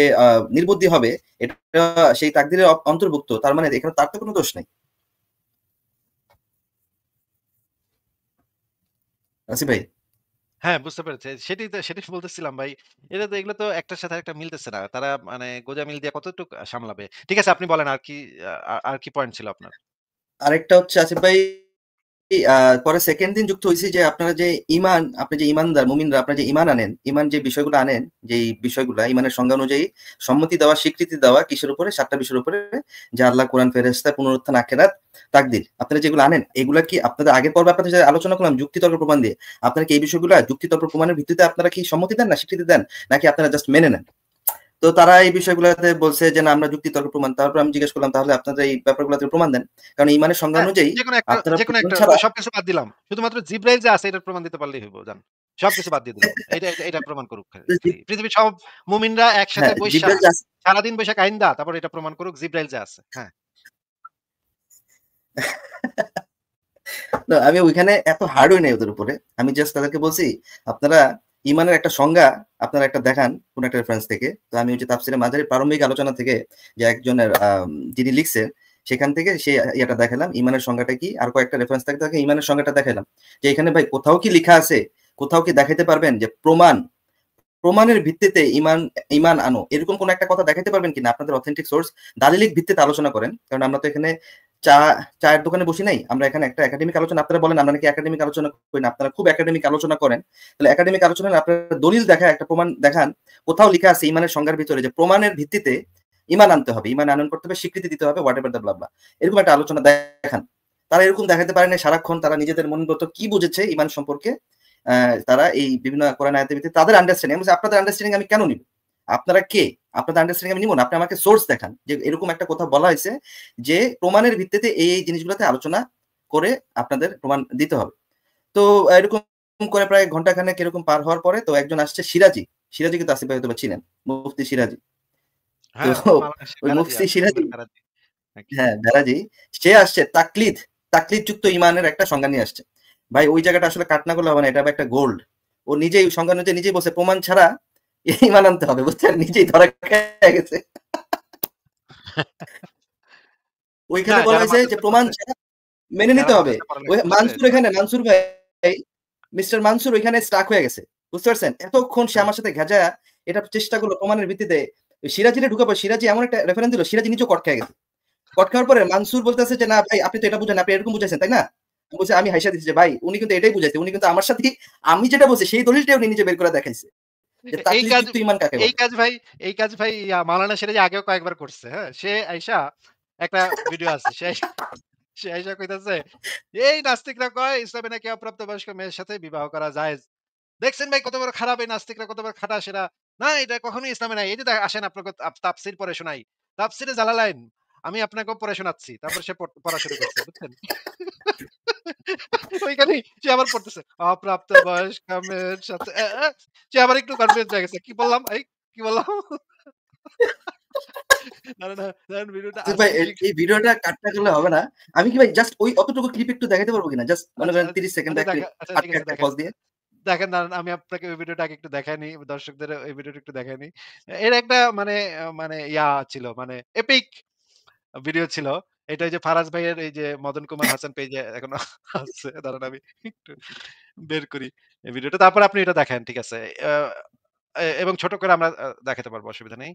নির্বুদ্ধি হবে, এটা সেই তাকদীরের অন্তর্ভুক্ত, তার মানে এখানে তার তো কোনো দোষ নাই। আসিফ ভাই, হ্যাঁ, বুঝতে পেরেছি। সেটাই বলতেছিলাম ভাই। এটা তো এগুলো তো একটার সাথে আরেকটা মিলতেছে না। তারা মানে গোঁজামিল দিয়ে কতটুক সামলাবে। ঠিক আছে, আপনি বলেন আর কি আর কি পয়েন্ট ছিল আপনার? আরেকটা হচ্ছে আসিফ ভাই, আ পরে 2nd দিন যুক্ত হইছি যে আপনারা যে ঈমান, আপনি যে ঈমানদার মুমিনরা আপনারা যে ঈমান আনেন, ঈমান যে বিষয়গুলো আনেন, যেই বিষয়গুলা ঈমানের সংজ্ঞা অনুযায়ী সম্মতি দেওয়া, স্বীকৃতি দেওয়া কিসের উপরে? ৭ টা বিষয়ের উপরে, যে আল্লাহ, কোরআন, ফেরেশতা, পুনরুত্থান, আখিরাত, তাকদীর। আপনারা যেগুলো আনেন, এগুলা কি আপনাদের আগের পর্বে আপনাদের সাথে আলোচনা করলাম যুক্তি, তর্ক, প্রমাণ দিয়ে। আপনারা কি এই বিষয়গুলা যুক্তি, তর্ক, প্রমাণের ভিত্তিতে আপনারা কি সম্মতি দেন না স্বীকৃতি দেন? নাকি আপনারা জাস্ট মেনে নেন? তো তারা এই বিষয়গুলোতে বলছে যে না, আমরা যুক্তি, তর্ক, প্রমাণ। তারপর আমি জিজ্ঞেস করলাম, তাহলে আপনারা এই ব্যাপারগুলোতে প্রমাণ দেন। কারণ ঈমানের সংজ্ঞা হ্যাঁ, অনুযায়ী আপনারা যেকোনো প্রমাণ একটা ছাড়া, সবকিছু বাদ দিলাম। শুধুমাত্র জিবরাইল যে আছে এটার প্রমাণ দিতে পারলেই হইব। যান। সবকিছু বাদ দিয়ে দিলাম। এটা প্রমাণ করুক খালি। পৃথিবীর সব মুমিনরা একসাথে হ্যাঁ, বইসা জিব্রাইল যে আছে, সারাদিন বইসা কাইন্দা তারপর এটা প্রমাণ করুক জিবরাইল যে আছে। হ্যাঁ। না, আমি ওইখানে এত হার্ড হই নাই ওদের উপরে। আমি জাস্ট তাদেরকে বলছি, আপনারা ঈমানের একটা সংজ্ঞা আপনারা একটা দেখান কোন একটা রেফারেন্স থেকে। তো আমি ওই যে তাফসীরে মাজারির প্রারম্ভিক আলোচনা থেকে, যে একজনের যিনি লিখছেন, সেখান থেকে সেই ইয়েটা দেখালাম, ঈমানের সংজ্ঞাটা কি, আর কয়েকটা রেফারেন্স থেকে তাকে ঈমানের সংজ্ঞাটা দেখাইলাম। যে এখানে ভাই কোথাও কি লিখা আছে, কোথাও কি দেখাইতে পারবেন যে প্রমাণের ভিত্তিতে ঈমান আনো, এরকম কোন একটা কথা দেখাইতে পারবেন কিনা? আপনাদের অথেন্টিক সোর্স, দালিলিক ভিত্তিতে আলোচনা করেন। কারণ আমরা তো এখানে চা চায়ের দোকানে বসি নাই, আমরা এখানে একটা একাডেমিক আলোচনা। আপনারা বলেন আমরা নাকি একাডেমিক আলোচনা করি না, আপনারা খুব একাডেমিক আলোচনা করেন। তাহলে একাডেমিক আলোচনায় আপনারা দলিল দেখা, একটা প্রমাণ দেখান, কোথাও লিখা আছে ঈমানের সংজ্ঞার ভিতরে যে প্রমাণের ভিত্তিতে ঈমান আনতে হবে, ঈমান আনয়ন করতে হবে, স্বীকৃতি দিতে হবে, হোয়াট এভার দ্য ব্লা ব্লা, এরকম একটা আলোচনা দেখান। তারা এরকম দেখাতে পারে না, সারাক্ষণ তারা নিজেদের মনগত কি বুঝেছে ঈমান সম্পর্কে, তারা এই বিভিন্ন কোরআন আয়াতের ভিত্তিতে তাদের আন্ডারস্ট্যান্ডিং। আমি বলছি, আপনাদের আন্ডারস্ট্যান্ডিং আমি কেন নিব? আপনারা কে? আপনাদের আন্ডারস্ট্যান্ডিং আমি নিব না। আপনি আমাকে সোর্স দেখান যে এরকম একটা কথা বলা হয়েছে যে প্রমাণের ভিত্তিতে এই জিনিসগুলোতে আলোচনা করে আপনাদের প্রমাণ দিতে হবে। তো এরকম করে প্রায় ঘন্টাখানেক এরকম পার হওয়ার পরে তো একজন আসছে, সিরাজি। সিরাজি কিন্তু আসিফ ভাই হয়তোবা চিনেন, মুফতি সিরাজি। তো হ্যাঁ, বাংলাদেশে ওই বেড়াজি মুফতি আছে। সিরাজি, বেড়াজি নাকি? হ্যাঁ, বেরাজি, সে আসছে তাকলিদ যুক্ত ঈমানের একটা সংজ্ঞা নিয়ে আসছে। ভাই ওই জায়গাটা আসলে কাট না করলে হবে না, এটা একটা গোল্ড। ও নিজেই সংজ্ঞা অনুযায়ী নিজেই বলছে প্রমাণ ছাড়া ঈমান আনতে হবে, বুঝছেন? নিজেই ধরা খেয়ে গেছে। না, ওইখানে বলা হয়েছে যে প্রমাণ ছাড়া মেনে যারা নিতে হবে। মাদ্রাসায় ওই পড়ালেখা করছে মানসুর, এখানে মানসুর ভাই, মিস্টার মানসুর ওইখানে স্টাক হয়ে গেছে, বুঝতে পারছেন? এতক্ষণ সে হ্যাঁ। আমার সাথে ঘেঁষা এটা চেষ্টা করলো প্রমাণের ভিত্তিতে। সিরাজিরে ঢুকাবো, সিরাজি এমন একটা রেফারেন্স দিল, সিরাজি নিজেও কট খেয়ে গেছে। কট খাওয়ার পরে মানসুর বলতেছে যে না ভাই, আপনি তো এটা বুঝেন, আপনি এরকম বুঝাইছেন তাই না? আমি বলছি, আমি হাইসা দিচ্ছি যে ভাই উনি কিন্তু এটাই বুঝাইছে, উনি কিন্তু আমার সাথে আমি যেটা বলছি সেই দলিলটা উনি নিজে বের করে দেখাইছে, যে এই তাকলিদ কাজ যুক্ত ঈমান কাকে এই বলে। কাজ ভাই মাওলানা সিরাজী আগেও কয়েকবার করছে। হ্যাঁ? সে আইসা একটা ভিডিও আছে। সে আইসা কইতাছে, "এই নাস্তিকরা কয় ইসলামে নাকি অপ্রাপ্তবয়স্ক মেয়ের সাথে বিবাহ করা জায়েজ। দেখছেন ভাই কত বড় খারাপ এই নাস্তিকরা, কত বড় খাটাস এরা। না এটা কখনোই ইসলামে নাই। এই যে আসেন আপনাকে তাফসীর পড়ে শোনাই। তাফসীরে জালালাইন আমি আপনাকেও পড়ে শোনাচ্ছি।" তারপর সে পড়া শুরু করছে। বুঝছেন? ওইখানেই সে আবার পড়তেছে। অপ্রাপ্ত বয়স্ক মেয়ের সাথে সে আবার একটু কনফিউজ হয়ে গেছে। কি বললাম? কি বললাম? দাঁড়ান ভিডিওটা আসিফ ভাই, আস্তে এই ভিডিওটা কাট না করলে হবে না। আমি কি ভাই জাস্ট ওই অতটুকু ক্লিপ একটু দেখাতে পারবো কিনা? জাস্ট মনে আচ্ছা, করেন ৩০ সেকেন্ড আচ্ছা একটা আচ্ছা ঠিক আটকে আছে একটা দেখেন। পজ দিয়ে। দেখেন দাঁড়ান আমি আপনাকে ওই ভিডিওটা আগে একটু দেখায় নিই। দর্শকদের ওই ভিডিওটা একটু দেখায় নিই। এর একটা মানে মানে ছিল মানে এপিক ভিডিও ছিল। এটা ওই যে ফারাজ ভাইয়ের এই যে মদন কুমার হাসান পেজে এখনো আছে। দাঁড়ান আমি একটু বের করি এই ভিডিওটা। তারপর আপনি এটা দেখেন, ঠিক আছে? আ এবং ছোট করে আমরা দেখাতে পারবো, অসুবিধা নেই।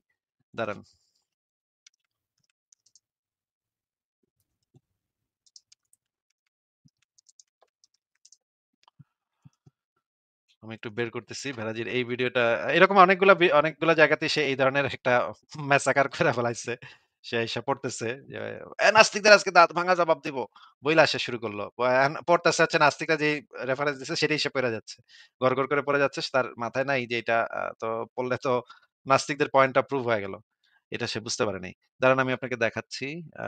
দাঁড়ান। আমি একটু বের করতেছি ভেরাজির এই ভিডিওটা। এরকম অনেকগুলা জায়গাতেই সে এই ধরনের একটা ম্যাসাকার করে ফেলাইছে। সে আইসা পড়তেছে যে, নাস্তিকদের আজকে দাঁত ভাঙা জবাব দিব।" বইলা সে শুরু করল। পড়তেছে হচ্ছে নাস্তিকরা যেই রেফারেন্স দিছে সেটাই সে পইড়া যাচ্ছে। গড় করে পড়ে যাচ্ছে। তার মাথায় নাই যে এটা তো পড়লে তো নাস্তিকদের পয়েন্টটা প্রুভ হয়ে গেল। এটা সে বুঝতে পারে নাই। দাঁড়ান আমি আপনাকে দেখাচ্ছি আ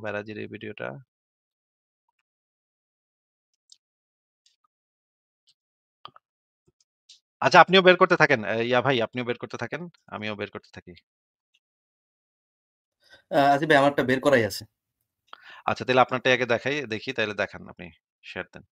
ভেরাজির এই ভিডিওটা। আচ্ছা, আপনিও বের করতে থাকেন। ইয়া ভাই আপনিও বের করতে থাকেন। আমিও বের করতে থাকি। আসিফ ভাই আমারটা বের করাই আছে। আচ্ছা তাইলে আপনারটাই আগে দেখি তাইলে দেখান আপনি। শেয়ার দেন।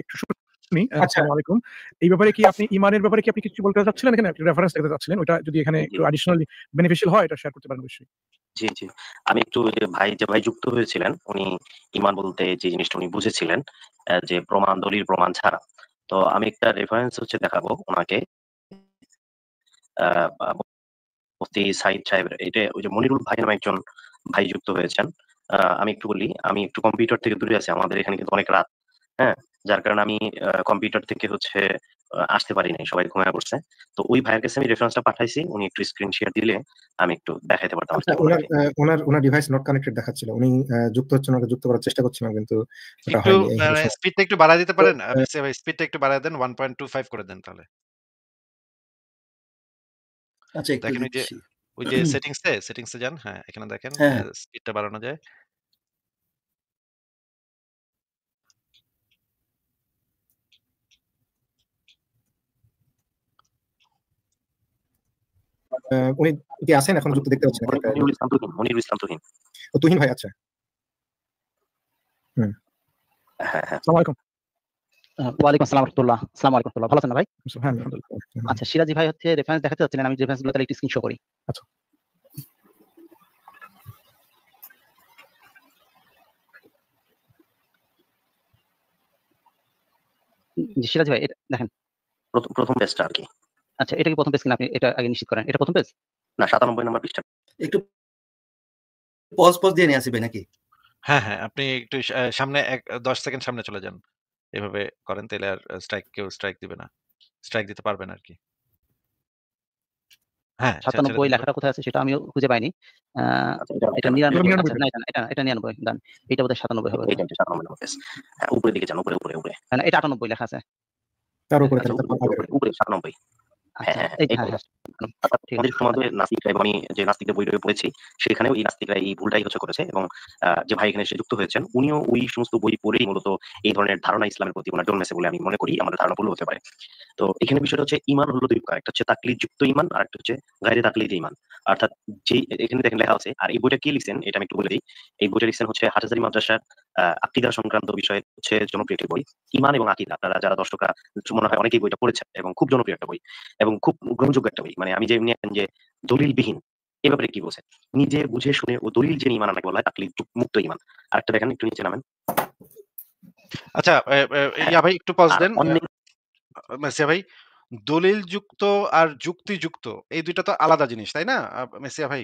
একটু শুনি। আসসালামু আলাইকুম। এই ব্যাপারে কি আপনি ঈমানের ব্যাপারে কি আপনি কিছু বলতে চাচ্ছিলেন? এখানে একটু রেফারেন্স দিতে চাচ্ছিলেন। ওটা যদি এখানে একটু অ্যাডিশনালি বেনিফিশিয়াল হয় এটা শেয়ার করতে পারেন অবশ্যই। জি, জি। আমি একটু যে ভাই যুক্ত হয়েছিলেন, উনি ঈমান বলতে যে জিনিসটা উনি বুঝেছিলেন যে প্রমাণ, দলিল প্রমাণ ছাড়া। তো আমি একটা রেফারেন্স দেখাবো উনাকে। আ মুফতি সাইদ সাহেবের এটা ওই যে মনিরুল ভাই নামে একজন ভাই যুক্ত হয়েছেন। আমি একটু বলি, আমি একটু কম্পিউটার থেকে দূরে আছি। আমাদের এখানে কিন্তু অনেক রাত। হ্যাঁ? যার কারণে আমি কম্পিউটার থেকে আসতে পারি নাই। সবাই ঘুমায়ে পড়ছে। তো ওই ভাইয়ের কাছে আমি রেফারেন্সটা পাঠাইছি। উনি একটু স্ক্রিন শেয়ার দিলে আমি একটু দেখাইতে পারতাম আরকি আপনাকে। ওনার ডিভাইস নট কানেক্টেড দেখাচ্ছিল। উনি যুক্ত হচ্ছেন, ওনাকে যুক্ত করার চেষ্টা করছিলাম কিন্তু ওটা একটু হয়নি। স্পিডটা একটু বাড়ায় দিতে পারেন? মেসি ভাই স্পিডটা একটু বাড়ায় দেন। 1.25 করে দেন তাহলে। আচ্ছা, একটু দেখেন দিচ্ছি। ওই যে সেটিংসে যান। হ্যাঁ, এখানে দেখেন হ্যাঁ। স্পিডটা বাড়ানো যায়। উনি কি আছেন এখন যুক্ত দেখতে পাচ্ছেন? মনিরুল ইসলাম তুহিন। ও তুহিন ভাই, আচ্ছা। হুম। হ্যাঁ, হ্যাঁ। আসসালামু আলাইকুম। ওয়ালাইকুম আসসালাম রাহমাতুল্লাহ। আসসালামু আলাইকুম রাহমাতুল্লাহ। ভালো আছেন না ভাই? হ্যাঁ, আলহামদুলিল্লাহ। আচ্ছা, সিরাজি ভাই রেফারেন্স দেখাতে চাচ্ছিলেন, আমি রেফারেন্স গুলো তাহলে একটু স্ক্রিন শো করি। আচ্ছা। জি সিরাজি ভাই, এটা দেখেন। প্রথম পেজটা আরকি। আচ্ছা, এটা কি প্রথম পেজ কিনা আপনি এটা আগে নিশ্চিত করেন। এটা প্রথম পেজ? না, 97 নম্বর পৃষ্ঠা। একটু পজ দিয়ে নিয়ে আসি ভাই নাকি? হ্যাঁ, হ্যাঁ, আপনি একটু সামনে ১-১০ সেকেন্ড সামনে চলে যান। এভাবে করেন তাইলে আর কেউ স্ট্রাইক দিবে না। স্ট্রাইক দিতে পারবে না আরকি। হ্যাঁ, ছেড়ে ৯৭ দেন তো। লেখাটা কোথায় আছে সেটা আমিও খুঁজে পাইনি। এটা ৯৯। আচ্ছা না, এটা ৯৯ ডান। এটা বোধহয় ৯৭ হবে। এইটা 97 নম্বর পেজ। হ্যাঁ, উপরের দিকে যান, উপরে। না, এটা ৯৮ লেখা আছে। তার উপরে উপরে 97। আচ্ছা, হ্যাঁ, এই ঠিক হ্যাঁ, আছে। আমাদের সমাজে নাস্তিকরা, এবং আমি যে নাস্তিকদের বই পড়েছি সেখানেও এই নাস্তিকরা এই ভুলটাই করেছে, এবং যে ভাই এখানে এসে যুক্ত হয়েছেন উনিও ওই সমস্ত বই পড়েই মূলত এই ধরনের ধারণা ইসলামের প্রতি ওনার জন্মেছে বলে আমি মনে করি। আমাদের ধারণা ভুল হতে পারে। তো এখানে বিষয়টা হচ্ছে ঈমান হলো দুই প্রকার। একটা হচ্ছে তাকলিদ যুক্ত ঈমান, আর একটা হচ্ছে গায়রে তাকলিদি ঈমান। অর্থাৎ এখানে দেখেন লেখা আছে, আর এই বইটা কে লিখছেন এটা আমি একটু বলে দিই। এই বইটা লিখছেন হচ্ছে হাটহাজারী মাদ্রাসার আকীদা সংক্রান্ত বিষয়ে জনপ্রিয় একটি বই। ঈমান এবং আকীদা, আপনারা যারা দর্শকরা মনে হয় অনেকেই বইটা পড়েছেন, এবং খুব জনপ্রিয় একটা বই এবং খুব গ্রহণযোগ্য একটা বই। মানে আমি যে যে দলিলবিহীন, এ ব্যাপারে কি বলছেন? নিজে বুঝে শুনে ও দলিল জেনে ঈমান আনাকে বলা হয় তাকলিদ মুক্ত ঈমান। আরেকটা দেখেন, একটু নিচে নামেন। আচ্ছা, ইয়া ভাই একটু পজ দেন। অন্যের মেসিয়া ভাই, দলিলযুক্ত আর যুক্তিযুক্ত এই ২ টা তো আলাদা জিনিস, তাই না? মেসিয়া ভাই?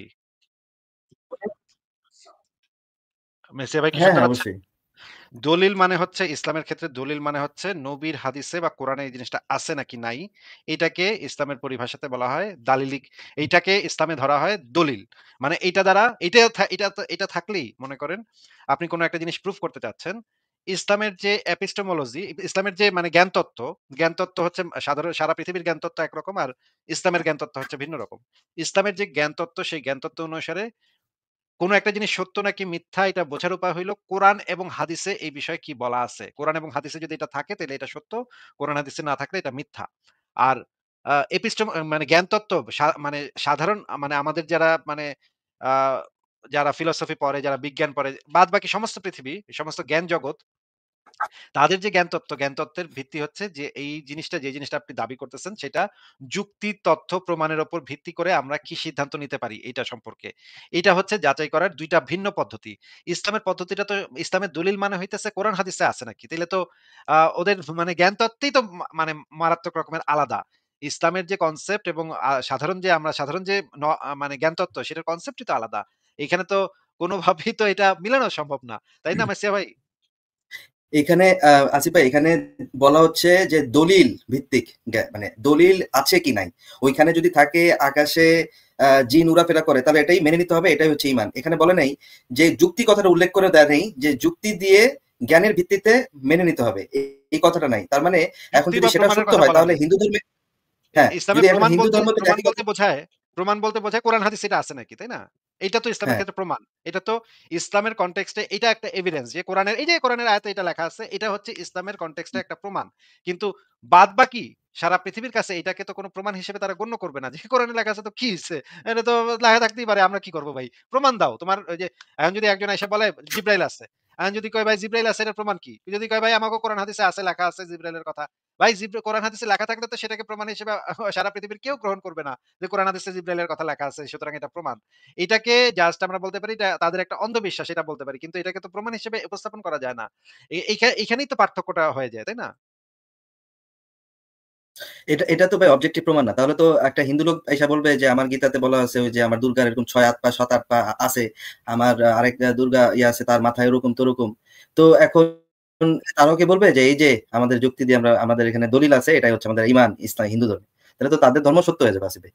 মেসিয়া ভাই কি হ্যাঁ, শুনতে হ্যাঁ, পাচ্ছেন? অবশ্যই। দলিল মানে হচ্ছে, ইসলামের ক্ষেত্রে দলিল মানে হচ্ছে নবীর হাদিসে বা কোরআনে এই জিনিসটা আছে নাকি নাই, এটাকে ইসলামের পরিভাষাতে বলা হয় দালিলিক। এইটাকে ইসলামে ধরা হয় দলিল। মানে এইটা দ্বারা এটা থাকলেই মনে করেন আপনি কোনো একটা জিনিস প্রুফ করতে চাচ্ছেন। ইসলামের যে এপিস্টেমোলজি, ইসলামের যে মানে জ্ঞান তত্ত্ব হচ্ছে সারা পৃথিবীর জ্ঞান তত্ত্ব একরকম, আর ইসলামের জ্ঞান তত্ত্ব হচ্ছে ভিন্ন রকম। ইসলামের যে জ্ঞান তত্ত্ব, সেই জ্ঞান তত্ত্ব অনুসারে কোন একটা জিনিস সত্য নাকি মিথ্যা এটা বোঝার উপায় হইল কোরআন এবং হাদিসে এই বিষয়ে কি বলা আছে। কোরআন এবং হাদিসে যদি এটা থাকে তাহলে এটা সত্য, কোরআন হাদিসে না থাকলে এটা মিথ্যা। আর মানে জ্ঞান তত্ত্ব মানে সাধারণ মানে আমাদের যারা মানে আ যারা ফিলোসফি পড়ে, যারা বিজ্ঞান পড়ে, বাদবাকি সমস্ত পৃথিবী, সমস্ত জ্ঞান জগৎ, তাদের যে জ্ঞান তত্ত্বের ভিত্তি হচ্ছে যে এই জিনিসটা, যে জিনিসটা আপনি দাবি করতেছেন সেটা যুক্তি, তথ্য, প্রমাণের উপর ভিত্তি করে আমরা কি সিদ্ধান্ত নিতে পারি এইটা সম্পর্কে। এটা হচ্ছে যাচাই করার ২ টা ভিন্ন পদ্ধতি। ইসলামের পদ্ধতিটা তো, ইসলামের দলিল মানে হইতেছে কোরআন হাদিসে আছে নাকি। তাইলে তো ওদের মানে জ্ঞান তত্ত্বই তো মানে মারাত্মক রকমের আলাদা। ইসলামের যে কনসেপ্ট এবং সাধারণ যে মানে জ্ঞান তত্ত্ব সেটার কনসেপ্টই তো আলাদা। এখানে তো কোনোভাবেই তো এটা মিলানো সম্ভব না। তাই না মাসিয়া ভাই? এখানে আসিফ ভাই, এখানে বলা হচ্ছে যে দলিল ভিত্তিক মানে দলিল আছে কি নাই। ওইখানে যদি থাকে আকাশে জিন উড়াফেরা করে, তাহলে এটাই মেনে নিতে হবে, এটাই হচ্ছে ঈমান। এখানে বলে নাই যে যুক্তি কথাটা উল্লেখ করে দেয় নেই যে যুক্তি দিয়ে জ্ঞানের ভিত্তিতে মেনে নিতে হবে, এই কথাটা নাই। তার মানে এখন যুক্তি যদি বা সেটা প্রমাণের সত্য কথা হয় বলা তাহলে নাই। হিন্দু ধর্মে, হ্যাঁ, ইসলামের যদি এখন প্রমাণ হিন্দু বলতে ধর্মকে জাতিগত, প্রমাণ বলতে বোঝায় কোরআন হাদিস এটা আছে নাকি, তাই না? এটা তো ইসলামের হ্যাঁ, ক্ষেত্রে প্রমাণ। এটা তো ইসলামের কনটেক্সটে এটা একটা এভিডেন্স যে কোরআনের এই যে কোরআনের আয়াতে এটা লেখা আছে, এটা হচ্ছে ইসলামের কনটেক্সটে একটা প্রমাণ। কিন্তু বাদবাকি সারা পৃথিবীর কাছে এটাকে তো কোনো প্রমাণ হিসেবে তারা গণ্য করবে না। যে কোরআনে লেখা আছে তো কি হইছে? এটা তো লেখা থাকতেই পারে, আমরা কি করব ভাই? প্রমাণ দাও। তোমার ওই যে এখন যদি একজন এসে বলে জিব্রাইল আছে। এখন যদি কয় ভাই জিব্রাইল আছে এটার প্রমাণ কি? যদি কয় ভাই আমাকেও কোরআন হাদিসে আছে লেখা আছে জিব্রাইলের কথা। ভাই কোরআন হাদিসে লেখা থাকলে তো সেটাকে প্রমাণ হিসেবে সারা পৃথিবীর কেউ গ্রহণ করবে না যে কোরআন হাদিসে জিব্রাইলের কথা লেখা আছে, সুতরাং এটা প্রমাণ। এটাকে জাস্ট আমরা বলতে পারি এটা তাদের একটা অন্ধবিশ্বাস, এটা বলতে পারি, কিন্তু এটাকে তো প্রমাণ হিসেবে উপস্থাপন করা যায় না। এখানেই তো পার্থক্যটা হয়ে যায়, তাই না? এটা এটা তো ভাই অবজেক্টিভ প্রমাণ না। তাহলে তো একটা হিন্দু লোক এসে বলবে যে আমার গীতাতে বলা আছে ওই যে আমার দুর্গার এরকম 6 হাত পা 7 8 পা আছে, আমার আরেক দুর্গা আছে তার মাথায় এরকম তোরকম। তো এখন তারাও কি বলবে যে এই যে আমাদের যুক্তি দিয়ে আমরা আমাদের এখানে দলিল আছে, এটাই হচ্ছে আমাদের ঈমান, ইসলাম, হিন্দু ধর্ম। তাহলে তো তাদের ধর্ম সত্য হয়ে যাবে আসিফ ভাই।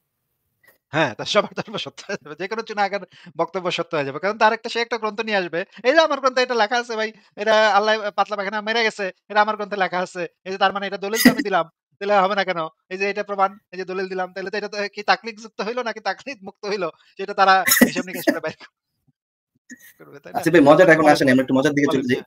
হ্যাঁ, তা সবার ধর্ম সত্য হয়ে যাবে। যেকোনো চুনাহাঙ্গার বক্তব্য সত্য হয়ে যাবে। কারণ তার সে একটা গ্রন্থ নিয়ে আসবে। এই যে আমার গ্রন্থে এটা লেখা আছে ভাই। এটা আল্লাহ পাতলা পায়খানা মেরে গেছে। এটা আমার গ্রন্থে লেখা আছে। এই যে তার মানে এটা দলিল তো আমি দিলাম। তাহলে হবে না কেন? এই যে এটা প্রমাণ, এই যে দলিল দিলাম। তাহলে তো এটা তো কি তাকলিদ যুক্ত হইলো নাকি তাকলিদ মুক্ত হইলো? সেটা তারা হিসাব নিকাশ করে বের করবে, তাই না? আসিফ ভাই মজাটা আচ্ছা এখন বলেন, আসেনি, আমরা একটু মজার দিকে বলেন। চলে যাই। হ্যাঁ।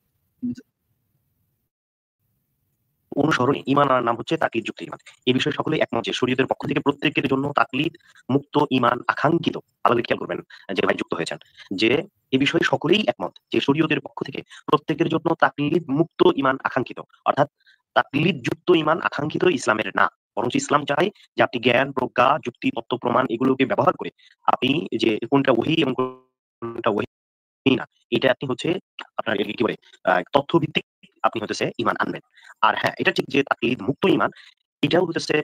অনুসরণে ঈমান আনার নাম হচ্ছে তাকলিদ যুক্ত ঈমান। এই বিষয়ে সকলেই একমত যে শরীয়তের পক্ষ থেকে প্রত্যেকের জন্য তাকলিদ মুক্ত ঈমান আকাঙ্ক্ষিত। ভালো খেয়াল করবেন যে ভাই যুক্ত হয়েছেন, যে এই বিষয়ে সকলেই একমত যে শরীয়তের পক্ষ থেকে প্রত্যেকের জন্য তাকলিদ মুক্ত ঈমান আকাঙ্ক্ষিত। অর্থাৎ তাকলিদ যুক্ত ঈমান আকাঙ্ক্ষিত ইসলামের না, বরঞ্চ ইসলাম চায় যে আপনি জ্ঞান, প্রজ্ঞা, যুক্তি, তত্ত্ব, প্রমাণ এগুলোকে ব্যবহার করে আপনি যে কোনটা ওহী এবং কোনটা ওহী না, এটা আপনি হচ্ছে আপনার কি বলে তথ্যভিত্তিক আপনি হতেছে ঈমান আনবেন। আর হ্যাঁ, এটা ঠিক যে তাকলিদ মুক্ত ঈমান এটাও হচ্ছে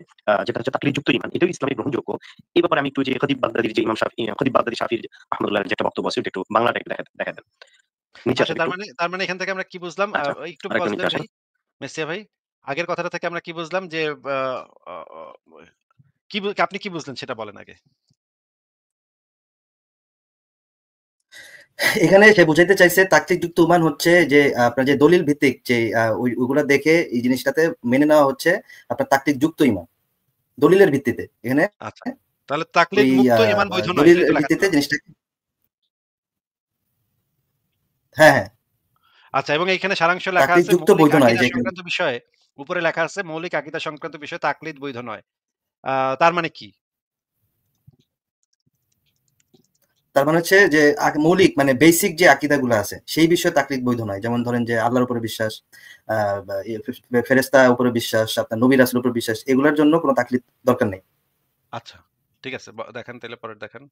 যেটা হচ্ছে তাকলিদ যুক্ত ঈমান, এটাও ইসলামে গ্রহণযোগ্য। এই ব্যাপারে আমি একটু যে খতিব বাগদাদির যে ইমাম শাফি, খতিব বাগদাদি শাফির রাহমাতুল্লাহ যে একটা বক্তব্য আছে, ওটা একটু বাংলাটা একটু দেখা দেন। নিচে আচ্ছা, আসেন তার একটু। মানে এখান থেকে আমরা কি বুঝলাম? আচ্ছা, একটু আরেকটু পজ নিচে দেন আসেন। ভাই, মেসিয়া ভাই। আগের কথাটা থেকে আমরা কি বুঝলাম যে আ আ আপনি কি বুঝলেন সেটা বলেন আগে। এখানে সে বুঝাইতে চাইছে তাকলিদ যুক্ত ঈমান হচ্ছে যে আপনার যে দলিল ভিত্তিক যে ওইগুলা দেখে এই জিনিসটাতে মেনে নেওয়া হচ্ছে আপনার তাকলিদ যুক্ত ঈমান, দলিলের ভিত্তিতে। এখানে আচ্ছা। তাহলে ওই তাকলিদ মুক্ত ঈমান বৈধ নয়, এটাই তো দলিলের লেখা ছিল। ভিত্তিতে জিনিসটা, হ্যাঁ, হ্যাঁ, আচ্ছা, এবং এইখানে সারাংশ লেখা তাকলিদ আছে যুক্ত মৌলিক বৈধ নয় আকীদা যে সংক্রান্ত বিষয়ে, উপরে লেখা আছে মৌলিক আকীদা সংক্রান্ত বিষয়ে তাকলিদ বৈধ নয়। তার মানে কি? তার মানে হচ্ছে যে মৌলিক মানে বেসিক যে আকীদাগুলো আছে সেই বিষয়ে তাকলিদ বৈধ নয়। যেমন ধরেন যে আল্লাহর উপরে বিশ্বাস, ফেরেশতা উপরে বিশ্বাস, আপনার নবী রাসূলের উপরে বিশ্বাস, এগুলোর জন্য কোনো তাকলিদ দরকার নেই। আচ্ছা, ঠিক আছে। দেখান তাহলে পরের দেখান।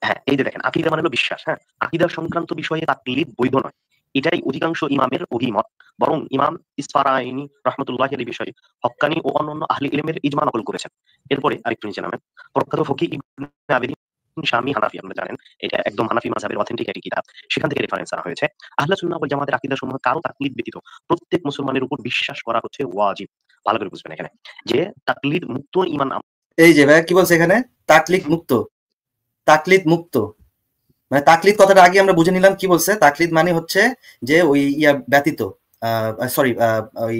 হ্যাঁ, এই যে দেখেন আকীদা মানে হলো বিশ্বাস। হ্যাঁ, আকীদা সংক্রান্ত বিষয়ে তাকলিদ বৈধ নয়, এটাই অধিকাংশ ইমামের অভিমত। বরং ইমাম ইসফারাইনি রাহমাতুল্লাহি আলাইহি বিষয়ে হক্কানি ও অন্যান্য আহলে ইলমের ইজমা নকল করেছেন। এরপরে আরেকটু নিচে নামেন। প্রখ্যাত ফকিহ ইবনে আবিদিন শামী হানাফি, আপনারা জানেন এটা একদম হানাফি মাযহাবের অথেন্টিক একটি কিতাব। সেখান থেকে রেফারেন্স আনা হয়েছে। আহলে সুন্নাহ ওয়াল জামাতের আকীদা সমূহ কারো তাকলিদ ব্যতীত প্রত্যেক মুসলমানের উপর বিশ্বাস করা হচ্ছে ওয়াজিব। ভালো করে বুঝবেন এখানে যে তাকলিদ মুক্ত ঈমান। এই যে ভাইয়া কি বলছে এখানে, তাকলিদ মুক্ত, তাকলিদ মুক্ত মানে তাকলিদ কথাটা আগে আমরা বুঝে নিলাম কি বলছে। তাকলিদ মানে হচ্ছে যে ওই ইয়া ব্যতীত, সরি, ওই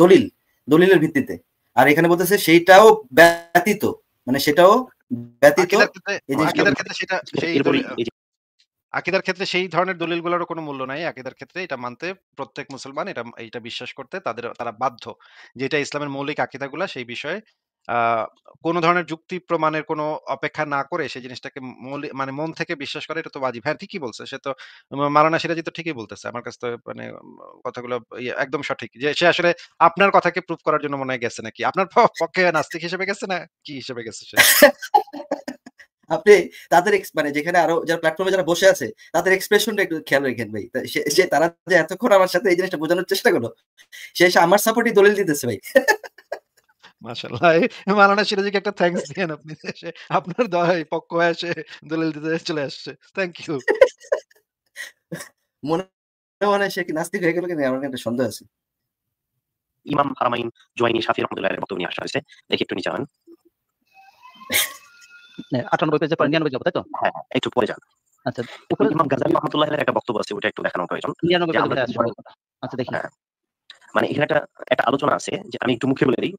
দলিল, দলিলের ভিত্তিতে। আর এখানে বলতেছে সেইটাও ব্যতীত, মানে সেটাও ব্যতীত আকীদার ক্ষেত্রে এই জিনিসটা। আকীদার ক্ষেত্রে সেটা সেই এরপরে এই যে আকীদার ক্ষেত্রে সেই ধরনের দলিলগুলোরও কোনো মূল্য নাই। আকীদার ক্ষেত্রে এটা মানতে প্রত্যেক মুসলমান এইটা বিশ্বাস করতে তারা বাধ্য। যে এটা ইসলামের মৌলিক আকীদাগুলা সেই বিষয়ে আ কোন ধরনের যুক্তি প্রমাণের কোনো অপেক্ষা না করে সেই জিনিসটাকে মানে মন থেকে বিশ্বাস করা, এটা তো ওয়াজিব। হ্যাঁ, ঠিকই বলছে। সে তো মাওলানা সিরাজী তো ঠিকই বলতেছে। আমার কাছে তো মানে কথাগুলো একদম সঠিক। যে সে আসলে আপনার কথাকে প্রুফ করার জন্য মনে হয় গেছে নাকি? আপনার পক্ষে নাস্তিক হিসেবে গেছে না কি হিসেবে গেছে সে? আপনি তাদের মানে যেখানে আরো যারা প্ল্যাটফর্মে যারা বসে আছে তাদের এক্সপ্রেশনটা একটু খেয়াল রাখেন ভাই। সে তারা যে এতক্ষণ আমার সাথে এই জিনিসটা বোঝানোর চেষ্টা করলো, সে এসে আমার সাপোর্টই দলিল দিতেছে ভাই। মাশাআল্লাহ। মাওলানা সিরাজীকে একটা থ্যাংকস দিয়েন আপনি। সে আপনার পক্ষ হয়ে সে দলিল দিতে চলে আসছে। Thank you. মনে মনে হয় সে কি নাস্তিক হয়ে গেল কিনা আমার একটা সন্দেহ আছে। ইমাম হারামাইন জুয়াইনি শাফি রহমাতুল্লাহের বক্তব্য নিয়ে আসা হয়েছে। দেখি একটু নিচে আনেন। 98 পেজের পর 99 যাবো, তাই তো? হ্যাঁ, একটু পরে যান। আচ্ছা, উপরে ইমাম গাজ্জালী রহমাতুল্লাহের একটা বক্তব্য আছে, ওটা একটু দেখানো প্রয়োজন। 99 যে পেজে আমরা ভাই আছে কথা। আচ্ছা দেখি। হ্যাঁ, মানে এখানে একটা আলোচনা আছে, যে আমি একটু মুখে বলে দিই,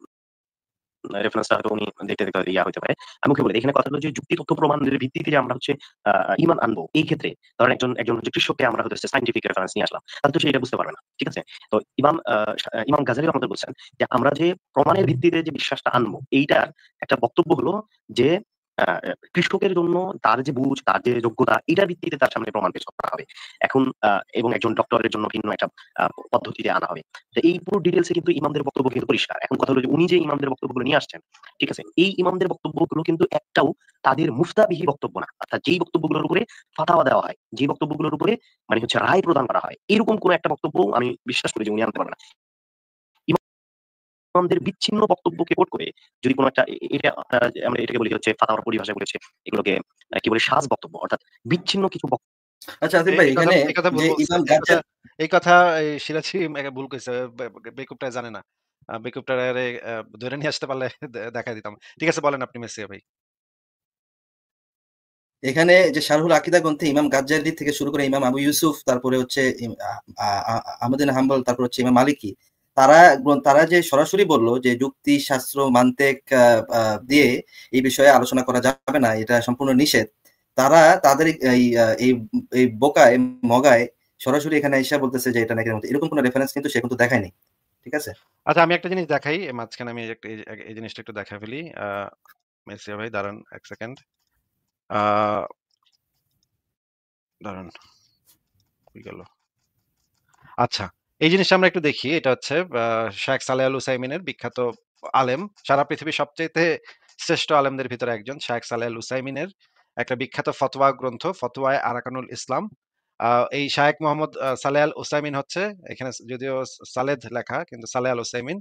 রেফারেন্সটা হয়তো উনি দেখতে দেখতে ইয়া হতে পারে। আমি মুখে বলি, এখানে কথা হলো যে যুক্তি তথ্য প্রমাণের ভিত্তিতে যে আমরা হচ্ছে ঈমান আনবো, এই ক্ষেত্রে ধরেন একজন হচ্ছে কৃষককে আমরা হয়তো সায়েন্টিফিক রেফারেন্স নিয়ে আসলাম, তাহলে তো সে এটা বুঝতে পারবে না। ঠিক আছে? তো ইমাম গাজ্জালী রহমাতুল্লাহ বলছেন যে আমরা যে প্রমাণের ভিত্তিতে যে বিশ্বাসটা আনবো, এইটার একটা বক্তব্য হলো যে কৃষকের জন্য তার যে বুঝ, তার যে যোগ্যতা, এটার ভিত্তিতে তার সামনে প্রমাণ পেশ করা হবে। এখন এবং একজন ডক্টরের জন্য ভিন্ন একটা পদ্ধতিতে আনা হবে। তো এই পুরো ডিটেলসে কিন্তু ইমামদের বক্তব্য কিন্তু পরিষ্কার। এখন কথা হলো যে উনি যে ইমামদের বক্তব্যগুলো নিয়ে আসছেন, ঠিক আছে, এই ইমামদের বক্তব্যগুলো কিন্তু একটাও তাদের মুফতাবিহি বক্তব্য না। অর্থাৎ যেই বক্তব্যগুলোর উপরে ফাতাওয়া দেওয়া হয়, যে বক্তব্যগুলোর উপরে মানে হচ্ছে রায় প্রদান করা হয়, এরকম কোন একটা বক্তব্য আমি বিশ্বাস করি যে উনি আনতে পারবেন না। ইমামদের বিচ্ছিন্ন বক্তব্যকে কোট করে যদি কোনো একটা, এটা আমরা এটাকে বলি হচ্ছে ফাতাওয়ার পরিভাষায় বলেছে এগুলোকে কি বলে, সাজ বক্তব্য, অর্থাৎ বিচ্ছিন্ন কিছু বক্তব্য। আচ্ছা আসিফ ভাই, এখানে যে ইমাম গাজ্জালী এই কথা সিরাজি ভুল কইছে, বেকুবটা জানে না। বেকুবটারে ধরে নিয়ে আসতে পারলে দেখাই দিতাম। ঠিক আছে, বলেন আপনি মেসিয়া ভাই। এখানে যে শারহুল আকীদা গ্রন্থে ইমাম গাজ্জালী থেকে শুরু করে ইমাম আবু ইউসুফ, তারপরে হচ্ছে আহমদ বিন হাম্বল, তারপর হচ্ছে ইমাম মালিকি, তারা যে সরাসরি বলল যে যুক্তি শাস্ত্র মান্তেক দিয়ে এই বিষয়ে আলোচনা করা যাবে না, এটা সম্পূর্ণ নিষেধ। তারা তাদের এই বোকায় মগায় সরাসরি এখানে এসে বলতেছে যে এটা নাকি, এরকম কোনো রেফারেন্স কিন্তু সে কিন্তু দেখায়নি। ঠিক আছে? আচ্ছা, আমি একটা জিনিস দেখাই মাঝখানে, আমি এই জিনিসটা একটু দেখা ফেলি। মেসিয়া ভাই দাঁড়ান এক সেকেন্ড, দাঁড়ান, কই গেল? আচ্ছা, এই জিনিসটা আমরা একটু দেখি। এটা হচ্ছে শেখ সালেহ আল উসাইমিনের বিখ্যাত আলেম, সারা পৃথিবীর সবচাইতে শ্রেষ্ঠ আলেমদের ভিতরে একজন, শেখ সালেহ আল উসাইমিনের একটা বিখ্যাত ফতোয়া গ্রন্থ, ফতোয়ায়ে আরাকানুল ইসলাম। এই শায়েখ মোহাম্মদ সালেহ আল উসাইমিন হচ্ছে, এখানে যদিও সালেদ লেখা কিন্তু সালেহ আল উসাইমিন,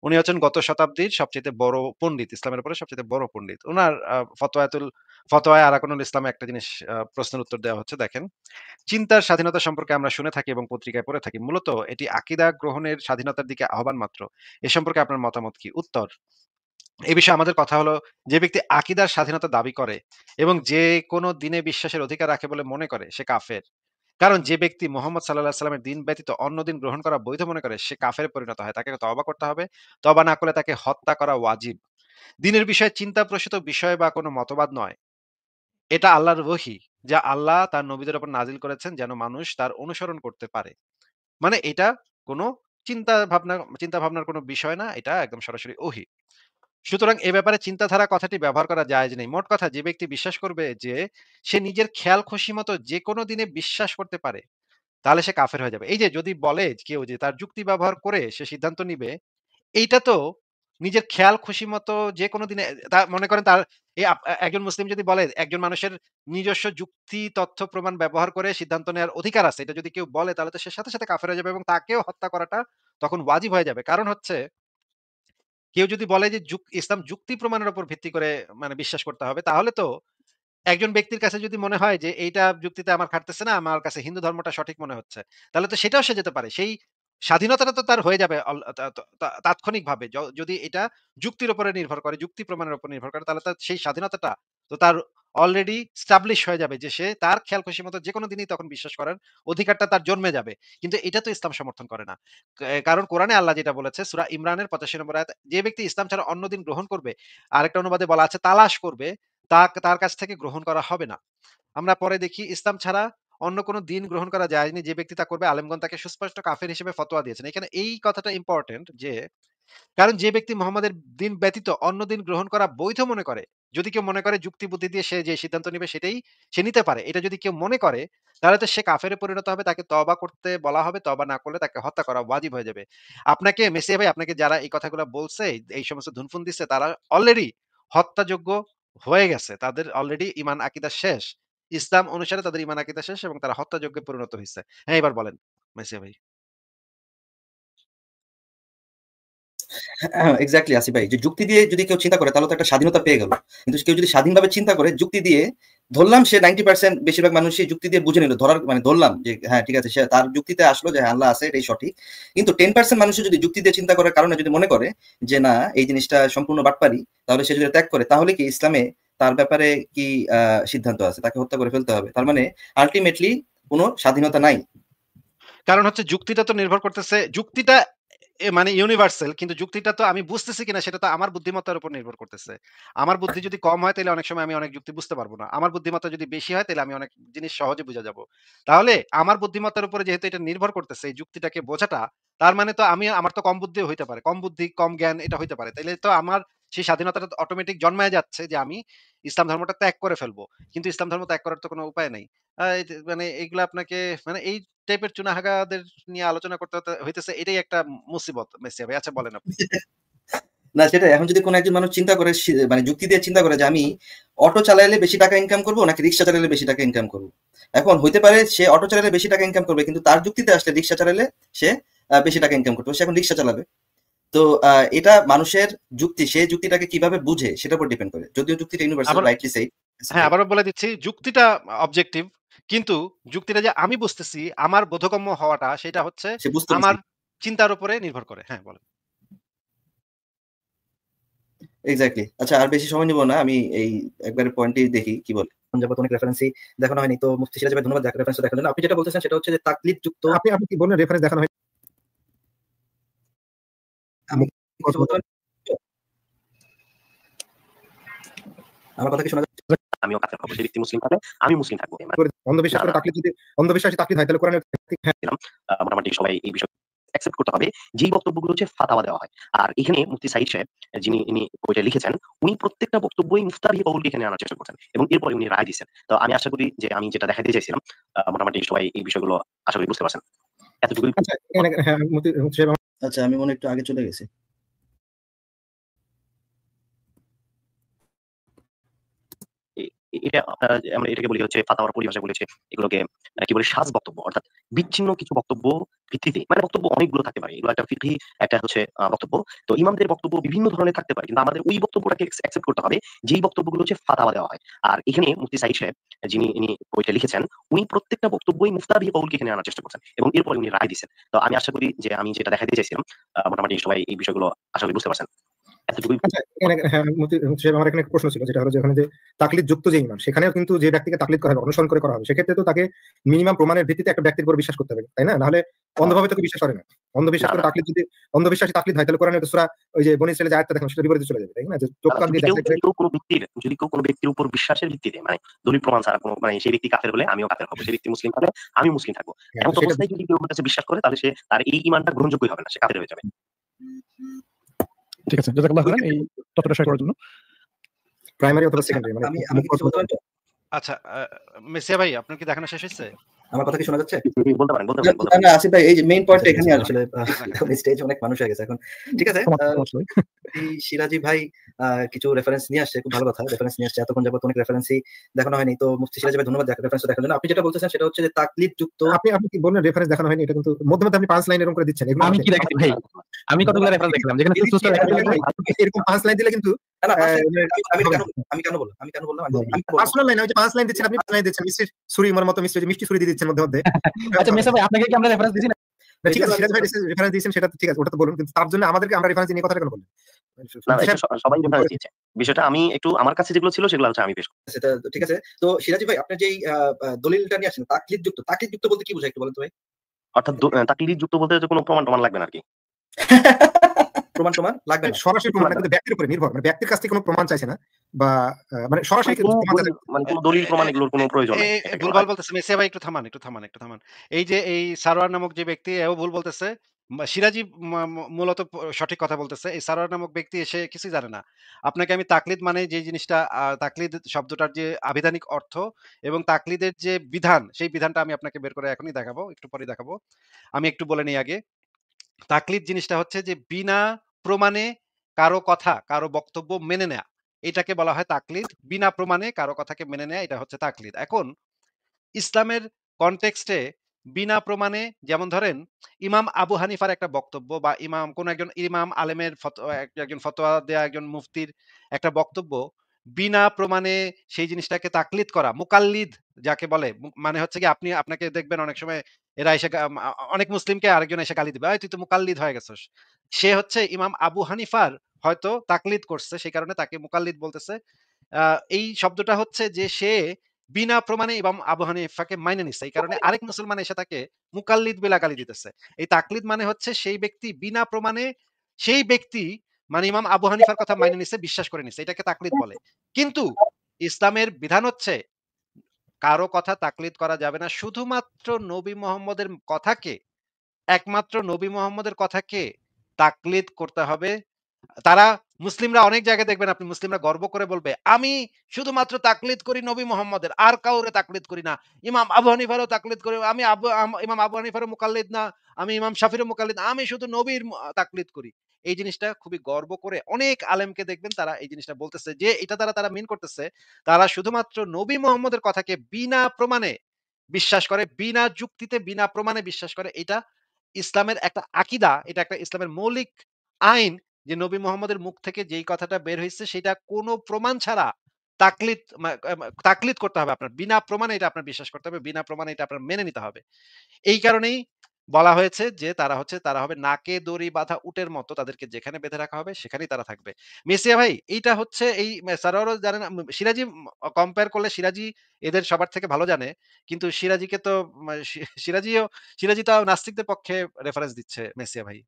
উনি হচ্ছেন গত শতাব্দীর সবচেয়ে বড় পণ্ডিত, ইসলামের উপরে সবচেয়ে বড় পণ্ডিত। উনার ফতোয়ায়ে আরাকানুল ইসলামে একটা জিনিস প্রশ্নের উত্তর দেওয়া হচ্ছে, দেখেন। চিন্তার স্বাধীনতা সম্পর্কে আমরা শুনে থাকি এবং পত্রিকায় পড়ে থাকি, মূলত এটি আকীদা গ্রহণের স্বাধীনতার দিকে আহ্বান মাত্র। এ সম্পর্কে আপনার মতামত কি? উত্তর, এই বিষয়ে আমাদের কথা হলো, যে ব্যক্তি আকীদার স্বাধীনতা দাবি করে এবং যে কোনো দিনে বিশ্বাসের অধিকার রাখে বলে মনে করে, সে কাফের। কারণ যে ব্যক্তি মুহাম্মদ সাল্লাল্লাহু আলাইহি ওয়াসাল্লামের দিন ব্যতীত অন্য দিন গ্রহণ করা বৈধ মনে করে, সে কাফেরে পরিণত হয়। তাকে তওবা করতে হবে। তওবা না করলে তাকে হত্যা করা ওয়াজিব। দিনের বিষয়ে চিন্তা প্রসূত বিষয় বা কোনো মতবাদ নয়। এটা আল্লাহর ওহী, যা আল্লাহ তার নবীদের উপর নাজিল করেছেন যেন মানুষ তার অনুসরণ করতে পারে। মানে এটা কোনো চিন্তা ভাবনার কোনো বিষয় না, এটা একদম সরাসরি ওহী। সুতরাং এ ব্যাপারে চিন্তাধারা কথাটি ব্যবহার করা জায়েজ নেই। মোট কথা, যে ব্যক্তি বিশ্বাস করবে যে সে নিজের খেয়াল খুশিমতো যেকোনো দিনে বিশ্বাস করতে পারে, তাহলে সে কাফের হয়ে যাবে। এই যে যদি বলে কেউ যে তার যুক্তি ব্যবহার করে সে সিদ্ধান্ত নিবে, এইটা তো নিজের খেয়াল খুশিমতো যেকোনো দিনে, মনে করেন তার একজন মুসলিম যদি বলে একজন মানুষের নিজস্ব যুক্তি, তথ্য, প্রমাণ ব্যবহার করে সিদ্ধান্ত নেওয়ার অধিকার আছে, এটা যদি কেউ বলে, তাহলে তো সে সাথে সাথে কাফের হয়ে যাবে এবং তাকেও হত্যা করাটা তখন ওয়াজিব হয়ে যাবে। কারণ হচ্ছে, কেউ যদি বলে যে ইসলাম যুক্তি প্রমাণের উপর ভিত্তি করে মানে বিশ্বাস করতে হবে, তাহলে তো একজন ব্যক্তির কাছে যদি মনে হয় যে এইটা যুক্তিতে আমার খাটতেছে না, আমার কাছে হিন্দু ধর্মটা সঠিক মনে হচ্ছে, তাহলে তো সেটাও সে যেতে পারে। সেই স্বাধীনতাটা তো তার হয়ে যাবে তাৎক্ষণিকভাবে। যদি এটা যুক্তির উপরে নির্ভর করে, যুক্তি প্রমাণের উপর নির্ভর করে, তাহলে তার সেই স্বাধীনতাটা তো তার অলরেডি স্টাবলিশ হয়ে যাবে, যে সে তার খেয়াল খুশি মতো যেকোনো দিনই তখন বিশ্বাস করার অধিকারটা তার জন্মে যাবে। কিন্তু এটা তো ইসলাম সমর্থন করে না। কারণ কোরআনে আল্লাহ যেটা বলেছে সূরা ইমরানের ৮৫ নম্বর আয়াত, যে ব্যক্তি ইসলাম ছাড়া অন্য দিন গ্রহণ করবে, আরেকটা অনুবাদে বলা আছে তালাশ করবে, তার কাছ থেকে গ্রহণ করা হবে না। আমরা পরে দেখি, ইসলাম ছাড়া অন্য কোনো দিন গ্রহণ করা যায়নি, যে ব্যক্তি তা করবে আলেমগণ তাকে সুস্পষ্ট কাফের হিসেবে ফতোয়া দিয়েছেন। এখানে এই কথাটা ইম্পর্টেন্ট, যে কারণ যে ব্যক্তি মুহাম্মাদের দিন ব্যতীত অন্য দিন গ্রহণ করা বৈধ মনে করে, যদি কেউ মনে করে যুক্তি বুদ্ধি দিয়ে সে যে সিদ্ধান্ত নেবে সেটাই সে নিতে পারে, এটা যদি কেউ মনে করে, তাহলে তো সে কাফেরে পরিণত হবে, তাকে তওবা করতে বলা হবে, তওবা না করলে তাকে হত্যা করা ওয়াজিব হয়ে যাবে। আপনাকে মেসিয়া ভাই, আপনাকে যারা এই কথাগুলো বলছে, এই সমস্ত ধুনফুন দিচ্ছে, তারা অলরেডি হত্যাযোগ্য হয়ে গেছে, তাদের অলরেডি ঈমান আকীদা শেষ। ইসলাম অনুসারে তাদের ঈমান আকীদা শেষ এবং তারা হত্যাযোগ্যে পরিণত হইছে। হ্যাঁ, এবার বলেন মেসিয়া ভাই। হ্যাঁ, এক্স্যাক্টলি আসিফ ভাই, যে যুক্তি দিয়ে যদি কেউ চিন্তা করে তাহলে তো একটা স্বাধীনতা পেয়ে গেল। কিন্তু কেউ যদি স্বাধীনভাবে চিন্তা করে যুক্তি দিয়ে, ধরলাম সে 90% বেশিরভাগ মানুষই যুক্তি দিয়ে বুঝে নিল, ধরার মানে ধরলাম যে হ্যাঁ ঠিক আছে, সে তার যুক্তিতে আসলো যে হ্যাঁ আল্লাহ আছে, এটাই সঠিক। কিন্তু 10% মানুষ যদি যুক্তি দিয়ে চিন্তা করার কারণে যদি মনে করে যে না এই জিনিসটা সম্পূর্ণ বাটপারি, তাহলে সে যদি ত্যাগ করে, তাহলে কি ইসলামে তার ব্যাপারে কি সিদ্ধান্ত আছে? তাকে হত্যা করে ফেলতে হবে? তার মানে আলটিমেটলি কোনো স্বাধীনতা নাই। কারণ হচ্ছে যুক্তিটা তো নির্ভর করতেছে, যুক্তিটা মানে ইউনিভার্সাল, কিন্তু যুক্তিটা তো আমি বুঝতেছি কিনা সেটা তো আমার বুদ্ধিমত্তার উপর নির্ভর করতেছে। আমার বুদ্ধি যদি কম হয় তাহলে অনেক সময় আমি অনেক যুক্তি বুঝতে পারবো না। আমার বুদ্ধিমত্তা যদি বেশি হয় তাহলে আমি অনেক জিনিস সহজে বুঝে যাব। তাহলে আমার বুদ্ধিমত্তার উপরে যেহেতু এটা নির্ভর করতেছে এই যুক্তিটাকে বোঝাটা, তার মানে তো আমার তো কম বুদ্ধিও হইতে পারে। কম বুদ্ধি, কম জ্ঞান এটা হইতে পারে। তাইলে তো আমার সেই স্বাধীনতাটা তো অটোমেটিক জন্মায় যাচ্ছে যে আমি ইসলাম ধর্মটা ত্যাগ করে ফেলবো। কিন্তু ইসলাম ধর্ম ত্যাগ করার তো কোনো উপায় নাই। এই যে মানে এইগুলা আপনাকে মানে এই টাইপের চুনাহাগাদের নিয়ে আলোচনা করতে হইতেছে, এটাই একটা মুসিবত মেসিয়া ভাই। আচ্ছা বলেন আপনি। না সেটাই, এখন যদি কোনো একজন মানুষ চিন্তা করে মানে যুক্তি দিয়ে চিন্তা করে যে আমি অটো চালাইলে বেশি টাকা ইনকাম করবো নাকি রিক্সা চালাইলে বেশি টাকা ইনকাম করবো, এখন হইতে পারে সে অটো চালাইলে বেশি টাকা ইনকাম করবে, কিন্তু তার যুক্তিতে আসলে রিক্সা চালাইলে সে বেশি টাকা ইনকাম করবে, সে এখন রিক্সা চালাবে। তো এটা মানুষের যুক্তি, সে যুক্তিটাকে কিভাবে বুঝে সেটার উপর ডিপেন্ড করে। যদিও যুক্তিটা ইউনিভার্সাল, রাইটলি সেড। হ্যাঁ, আবারও বলে দিচ্ছি, যুক্তিটা অবজেক্টিভ, কিন্তু যুক্তিটা যে আমি বুঝতেছি, আমার বোধগম্য হওয়াটা সেটা হচ্ছে সে বুঝতে আমার চিন্তার উপরে নির্ভর করে। হ্যাঁ, বলেন। এক্স্যাক্টলি। আচ্ছা আর বেশি সময় নিব না, আমি এই একবারে পয়েন্টই দেখি কি বলে। যাবত অনেক রেফারেন্সই দেখানো হয়নি, তো মুফতি সিরাজ ভাই ধন্যবাদ রেফারেন্স দেখানোর জন্য। আপনি যেটা বলতেছেন সেটা হচ্ছে যে তাকলিদ যুক্ত, আপনি কি বললেন রেফারেন্স দেখানো হয়? আমি কিছু বলতে পারি? আমার কথা কি শোনা যাচ্ছে? আমিও কাফের হবো, সে ব্যক্তি মুসলিম থাকলে আমি মুসলিম থাকবো। অন্ধবিশ্বাস করে তাকলিদ, যদি অন্ধবিশ্বাসী তাকলিদ হয় তাহলে কোরআনের মোটামুটি সবাই এই বিষয় অ্যাকসেপ্ট করতে হবে যেই বক্তব্যগুলো হচ্ছে ফাতাওয়া দেওয়া হয়। আর এখানে মুফতি সাঈদ সাহেব যিনি ইনি বইটা লিখেছেন, উনি প্রত্যেকটা বক্তব্যই মুফতারি কওলকে এখানে আনার চেষ্টা করছেন এবং এরপরে উনি রায় দিয়েছেন। তো আমি আশা করি যে আমি যেটা দেখাতে চাইছিলাম, মোটামুটি সবাই এই বিষয়গুলো আশা করি বুঝতে পারছেন। এতটুকুই। আচ্ছা আমি মনে একটু আগে চলে গেছি। এটা আমরা এটাকে বলি হচ্ছে ফাতাওয়ার পরিভাষায় বলেছে এগুলোকে কি বলে সাজ বক্তব্য, অর্থাৎ বিচ্ছিন্ন কিছু বক্তব্য ভিত্তিতে, মানে বক্তব্য অনেকগুলো থাকতে পারে, এগুলো একটা ফিকহি একটা হচ্ছে বক্তব্য। তো ইমামদের বক্তব্য বিভিন্ন ধরনের থাকতে পারে, কিন্তু আমাদের ওই বক্তব্যটাকে অ্যাকসেপ্ট করতে হবে যেই বক্তব্যগুলো হচ্ছে ফাতাওয়া দেওয়া হয়। আর এখানে মুফতি সাঈদ সাহেব যিনি ইনি বইটা লিখেছেন, উনি প্রত্যেকটা বক্তব্যই মুফতারি কওলকে এখানে আনার চেষ্টা করছেন এবং এরপরে উনি রায় দিয়েছেন। তো আমি আশা করি যে আমি যেটা দেখাতে চাইছিলাম, মোটামুটি সবাই এই বিষয়গুলো আশা করি বুঝতে পারছেন। আচ্ছা আমার এখানে একটা প্রশ্ন ছিল, যেটা হলো যে ওখানে যে তাকলিদ যুক্ত যে ইমান, সেখানেও কিন্তু যে ব্যক্তিকে তাকলিদ করা হবে, অনুসরণ করে করা হবে, সেক্ষেত্রে তো তাকে মিনিমাম প্রমাণের ভিত্তিতে একটা ব্যক্তির উপর বিশ্বাস করতে হবে, তাই না? নাহলে অন্ধভাবে তো বিশ্বাস করে না। অন্ধবিশ্বাস করে তাকলিদ, যদি অন্ধবিশ্বাসী তাকলিদ হয় তাহলে কোরআনের সূরা ওই যে বনী ইসরাঈলের যে আয়াতটা দেখেন সেটা বিপরীতে চলে যাবে, তাই না? যে চোখ কান দিয়ে যদি কেউ কোনো ব্যক্তির উপর বিশ্বাসের ভিত্তিতে, মানে দলিল প্রমাণ ছাড়া কোনো, মানে সেই ব্যক্তি কাফের হলে আমিও কাফের হবো, সেই ব্যক্তি মুসলিম হলে আমি মুসলিম থাকবো, এমন অবস্থায় যদি কেউ আমার কাছে বিশ্বাস করে তাহলে সে তার এই ঈমানটা গ্রহণযোগ্যই হবে না, সে কাফের হয়ে যাবে। ঠিক আছে, জাযাকাল্লাহ খাইরান এই তথ্যটা শেয়ার করার জন্য। প্রাইমারি অথবা সেকেন্ডারি মানে আমি কিছু বলতে পারি? আচ্ছা মেসিয়া ভাই, আপনার কি দেখানো শেষ হয়েছে? আমার কথা কি শোনা যাচ্ছে? বলতে পারেন। না আসিফ ভাই, এই যে মেইন পয়েন্টটা এখানে আসলে স্টেজে অনেক মানুষ হয়ে গেছে এখন। ঠিক আছে, এই সিরাজি ভাই কিছু রেফারেন্স নিয়ে আসছে, খুব ভালো কথা, রেফারেন্স নিয়ে আসছে। এতক্ষণ যাবত অনেক রেফারেন্সই দেখানো হয়নি, তো মুফতি সিরাজি ভাই ধন্যবাদ রেফারেন্স দেখার জন্য। আপনি যেটা বলতেছেন সেটা হচ্ছে যে তাকলিদ যুক্ত, আপনি কি বললেন রেফারেন্স দেখানো হয়নি, এটা কিন্তু মধ্যে মধ্যে আপনি 5 লাইন এরকম করে দিচ্ছেন। আমি কি দেখাচ্ছি ভাই? আমি কতগুলো রেফারেন্স দেখলাম যেখানে এরকম 5 লাইন দিলে কিন্তু আমি কেন বললাম পার্সোনাল লাইন, ওই যে 5 লাইন দিচ্ছেন আপনি, 5 লাইন দিচ্ছেন মিষ্টি ছুরি মর মতো মিষ্টি ছুরি দিয়ে দিচ্ছেন মধ্যে মধ্যে। আচ্ছা মেসা ভাই, আপনাকে কি আমরা রেফারেন্স দিছি না? ঠিক আছে, সিরাজ ভাই রেফারেন্স দিয়েছেন সেটা ঠিক আছে, ওটা তো বলুন, কিন্তু তার জন্য আমাদেরকে আমরা রেফারেন্স নিয়ে কথাটা কেন বললেন? সবাই রেফারেন্স দিয়েছে, বিষয়টা আমি একটু আমার কাছে যেগুলো ছিল সেগুলো হচ্ছে আমি পেশ করছি। সেটা ঠিক আছে। তো সিরাজি ভাই আপনি যেই দলিলটা নিয়ে আসেন তাকলিদ যুক্ত বলতে কি বোঝায় একটু বলেন তো ভাই? অর্থাৎ তাকলিদ যুক্ত বলতে কোনো প্রমাণ লাগবে না আর কি। প্রমাণ লাগবে না, সরাসরি প্রমাণ, কিন্তু ব্যক্তির উপরে নির্ভর, মানে ব্যক্তির কাছ থেকে কোনো প্রমাণ চাইছে না, বা মানে সরাসরি মানে কোনো দলিল প্রমাণ এগুলোর কোনো প্রয়োজন নেই। ভুলভাল বলতেছে মেসিয়া ভাই, একটু থামান। এই যে এই সারোয়ার নামক যে ব্যক্তি, এও ভুল বলতেছে। সিরাজি মূলত সঠিক কথা বলতেছে। এই সারোয়ার নামক ব্যক্তি এসে কিছুই জানে না। আপনাকে আমি তাকলিদ মানে যে জিনিসটা, তাকলিদ শব্দটার যে আবিধানিক অর্থ এবং তাকলিদের যে বিধান, সেই বিধানটা আমি আপনাকে বের করে এখনই দেখাবো, একটু পরে দেখাবো। আমি একটু বলে নিই আগে। তাকলিদ জিনিসটা হচ্ছে যে বিনা প্রমাণে কারো কথা, কারো বক্তব্য মেনে নেয়া। এটাকে বলা হয় তাকলিদ। বিনা প্রমাণে কারো কথাকে মেনে নেয়া, এটা হচ্ছে তাকলিদ। এখন ইসলামের কনটেক্সটে বিনা প্রমাণে, যেমন ধরেন ইমাম আবু হানিফার একটা বক্তব্য, বা কোন একজন ইমাম আলেমের একজন ফতোয়া দেয়া একজন মুফতির একটা বক্তব্য বিনা প্রমাণে সেই জিনিসটাকে তাকলিদ করা, মুকাল্লিদ যাকে বলে, মানে হচ্ছে কি আপনি আপনাকে দেখবেন অনেক সময় এরা এসে অনেক মুসলিমকে আরেকজন এসে গালি দিবে, "এই তুই তো মুকাল্লিদ হয়ে গেছস।" সে হচ্ছে ইমাম আবু হানিফার হয়তো তাকলিদ করছে, সেই কারণে তাকে মুকাল্লিদ বলতেছে। এই শব্দটা হচ্ছে যে সে বিনা প্রমাণে ইমাম আবু হানিফাকে মাইনে নিচ্ছে। এই কারণে আরেক মুসলমান এসে তাকে মুকাল্লিদ বলে গালি দিতেছে। এই তাকলিদ মানে হচ্ছে সেই ব্যক্তি বিনা প্রমাণে সেই ব্যক্তি মানে ইমাম আবু হানিফার কথা মাইনে নিচ্ছে, বিশ্বাস করে নিচ্ছে। এটাকে তাকলিদ বলে। কিন্তু ইসলামের বিধান হচ্ছে কারো কথা তাকলিদ করা যাবে না। শুধুমাত্র নবী মুহাম্মদের কথাকে, একমাত্র নবী মুহাম্মদের কথাকে তাকলিদ করতে হবে। তারা মুসলিমরা অনেক জায়গায় দেখবেন আপনি মুসলিমরা গর্ব করে বলবে, "আমি শুধুমাত্র তাকলিদ করি নবী মুহাম্মদের। আর কাউরে তাকলিদ করি না। ইমাম আবু হানিফারও তাকলিদ করি। আমি ইমাম আবু হানিফারও মুকাল্লিদ না। আমি ইমাম শাফিরও মুকাল্লিদ না। আমি শুধু নবীর তাকলিদ করি।" এই জিনিসটা খুবই গর্ব করে অনেক আলেমকে দেখবেন তারা এই জিনিসটা বলতেছে যে এটা দ্বারা তারা মিন করতেছে তারা শুধুমাত্র নবী মুহাম্মদের কথাকে বিনা প্রমাণে বিশ্বাস করে, বিনা যুক্তিতে বিনা প্রমাণে বিশ্বাস করে। এটা ইসলামের একটা আকীদা, এটা একটা ইসলামের মৌলিক আইন যে নবী মুহাম্মদের মুখ থেকে যেই কথাটা বের হইছে সেটা কোনো প্রমাণ ছাড়া তাকলিদ করতে হবে আপনার। বিনা প্রমাণে এটা আপনার বিশ্বাস করতে হবে। বিনা প্রমাণে এটা আপনার মেনে নিতে হবে। এই কারণেই বলা হয়েছে যে তারা হবে নাকে দড়ি বাঁধা উটের মতো। তাদেরকে যেখানে বেঁধে রাখা হবে সেখানেই তারা থাকবে। মেসিয়া ভাই এইটা হচ্ছে এই সারোয়ারও জানে না, সিরাজি কম্পেয়ার করলে সিরাজি এদের সবার থেকে ভালো জানে। কিন্তু সিরাজিকে তো সিরাজি তো নাস্তিকদের পক্ষে রেফারেন্স দিচ্ছে মেসিয়া ভাই।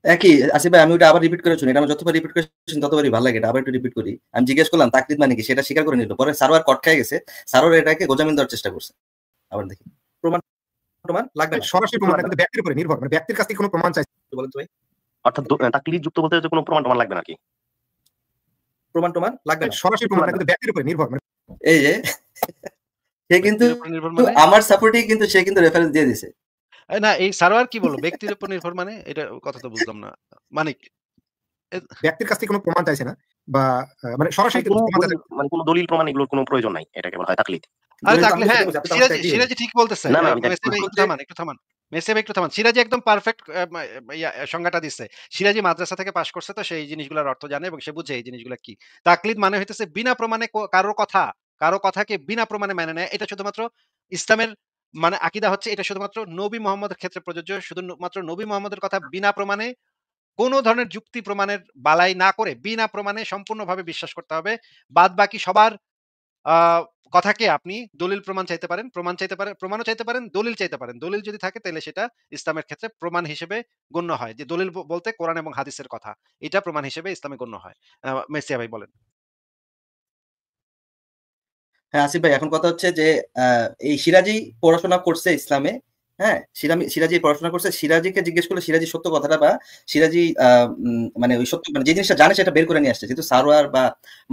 একই আসিফ ভাই, আমি ওটা আবার রিপিট করে শুনি। এটা আমি যতবার রিপিট করেছি ততবারই ভালো লাগে। এটা আবার একটু রিপিট করি। আমি জিজ্ঞেস করলাম তাকলিদ মানে কি, সেটা স্বীকার করে নিল। পরে সারোয়ার কট খেয়ে গেছে। সারোয়ার এটাকে গোজামিল দেওয়ার চেষ্টা করছে। আবার দেখি প্রমাণ প্রমাণ লাগবে না। সরাসরি প্রমাণ না, কিন্তু ব্যক্তির উপরে নির্ভর, মানে ব্যক্তির কাছ থেকে কোনো প্রমাণ চাইছে বলেন তো ভাই, অর্থাৎ তাকলিদ যুক্ত বলতে যে কোনো প্রমাণ টমান লাগবে নাকি? প্রমাণ লাগবে না। সরাসরি প্রমাণ না, কিন্তু ব্যক্তির উপরে নির্ভর, মানে এই যে সে কিন্তু ব্যক্তির উপর নির্ভর মানে? আমার সাপোর্টই কিন্তু সে কিন্তু রেফারেন্স দিয়ে দিছে। না এই সারোয়ার কি বলল? ব্যক্তির উপর নির্ভর মানে? এটা কথা তো বুঝলাম না। মানে কি? ব্যক্তির কাছ থেকে কোনো প্রমাণ চাইছে না, বা মানে সরাসরি প্রমাণ চাইছে না। মানে কোনো দলিল প্রমাণ এগুলোর কোনো প্রয়োজন নাই, এটাকে বলা হয় তাকলিদ। আরে দলিল তো তাকলে আমি হ্যাঁ, বুঝতে পারছি, আপনি তো আমার সাথে agree সিরাজি ঠিক বলতেছে। না, না, আমি মেসি ভাই একটু থামান, একটু থামান। মেসি ভাই একটু থামান। সিরাজি একদম পারফেক্ট সংজ্ঞাটা দিচ্ছে। সিরাজি মাদ্রাসা থেকে পাস করছে তো সেই জিনিসগুলোর অর্থ জানে এবং সে বুঝে এই জিনিসগুলো কি। তাকলিদ মানে হইতেছে বিনা প্রমাণে কারো কথাকে বিনা প্রমাণে মেনে নেয়। এটা শুধুমাত্র ইসলামের মানে আকীদা হচ্ছে এটা শুধুমাত্র নবী মুহাম্মদের ক্ষেত্রে প্রযোজ্য। শুধুমাত্র নবী মুহাম্মদের কথা বিনা প্রমাণে কোন ধরনের যুক্তি প্রমাণের বালাই না করে বিনা প্রমাণে সম্পূর্ণভাবে বিশ্বাস করতে হবে। বাদবাকি সবার আ কথাকে আপনি দলিল প্রমাণ চাইতে পারেন, প্রমাণও চাইতে পারেন, দলিল চাইতে পারেন। দলিল যদি থাকে তাহলে সেটা ইসলামের ক্ষেত্রে প্রমাণ হিসেবে গণ্য হয়। যে দলিল বলতে কোরআন এবং হাদিসের কথা। এটা প্রমাণ হিসেবে ইসলামে গণ্য হয়। মেসিয়া ভাই বলেন। হ্যাঁ, আসিফ ভাই, এখন কথা হচ্ছে যে এই সিরাজি পড়াশোনা করছে ইসলামে। হ্যাঁ, সিরাজি পড়াশোনা করছে। সিরাজিকে জিজ্ঞেস করলে সিরাজি সত্য কথাটা বা সিরাজি মানে ওই সত্য মানে যে জিনিসটা জানে সেটা বের করে নিয়ে আসছে। যেহেতু সারোয়ার বা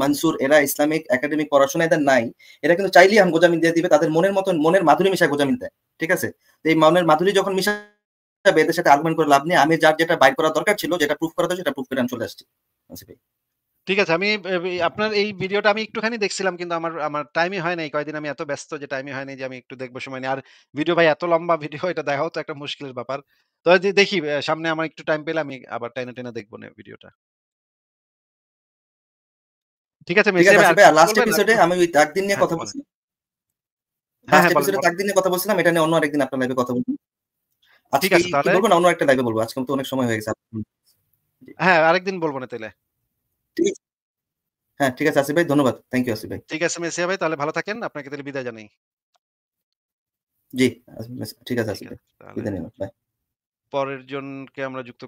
মানসুর এরা ইসলামিক একাডেমিক পড়াশোনা এদের নাই, এরা কিন্তু চাইলেই এখন গোজামিল দিয়ে দিবে। তাদের মনের মতন মনের মাধুরী মিশায় গোজামিল দেয়। ঠিক আছে? তো এই মনের মাধুরী যখন মিশাবে এদের সাথে আর্গুমেন্ট করে লাভ নেই। আমি যার যেটা বাইর করা দরকার ছিল, যেটা প্রুফ করা দরকার সেটা প্রুফ করে আমি চলে আসছি। আসিফ ভাই, ঠিক আছে, আমি আপনার এই ভিডিওটা আমি একটুখানি দেখছিলাম কিন্তু আমার টাইমই হয় নাই। কয়দিন আমি এত ব্যস্ত যে টাইমই হয় নাই যে আমি একটু দেখবো সময় নেই। আর ভিডিও ভাই এত লম্বা ভিডিও এটা দেখাও তো একটা মুশকিলের ব্যাপার। তো দেখি সামনে আমার একটু টাইম পেলে আমি আবার টেনে দেখবো না ভিডিওটা। ঠিক আছে ঠিক মেসি আছে ভাই আর আসিফ ভাই, কিছু লাস্ট বলবেন? এপিসোডে আমি ওই তাকদিন নিয়ে হ্যাঁ, কথা বলেন। বলছিলাম। হ্যাঁ, লাস্ট হ্যাঁ, বলেন, এপিসোডে বলেন। তাকদিন নিয়ে কথা বলছিলাম। এটা নিয়ে অন্য আরেকদিন আপনার লাইভে কথা বলবো। ঠিক আজকে আছে কি তাহলে। বলবো না অন্য একটা লাইভে বলবো। আজকে তো অনেক সময় হয়ে গেছে। জি। হ্যাঁ, আরেকদিন বলবো না তাইলে। ঠিক হ্যাঁ, ঠিক আছে আসিফ ভাই, ধন্যবাদ। থ্যাংক ইউ আসিফ ভাই। ঠিক আছে মেসিয়া ভাই তাহলে ভালো থাকেন। আপনাকে তাহলে বিদায় জানাই। জি, ঠিক আছে ঠিক আসিফ ভাই। আছে। তাহলে বিদায় নিলাম। বাই। পরের জনকে আমরা যুক্ত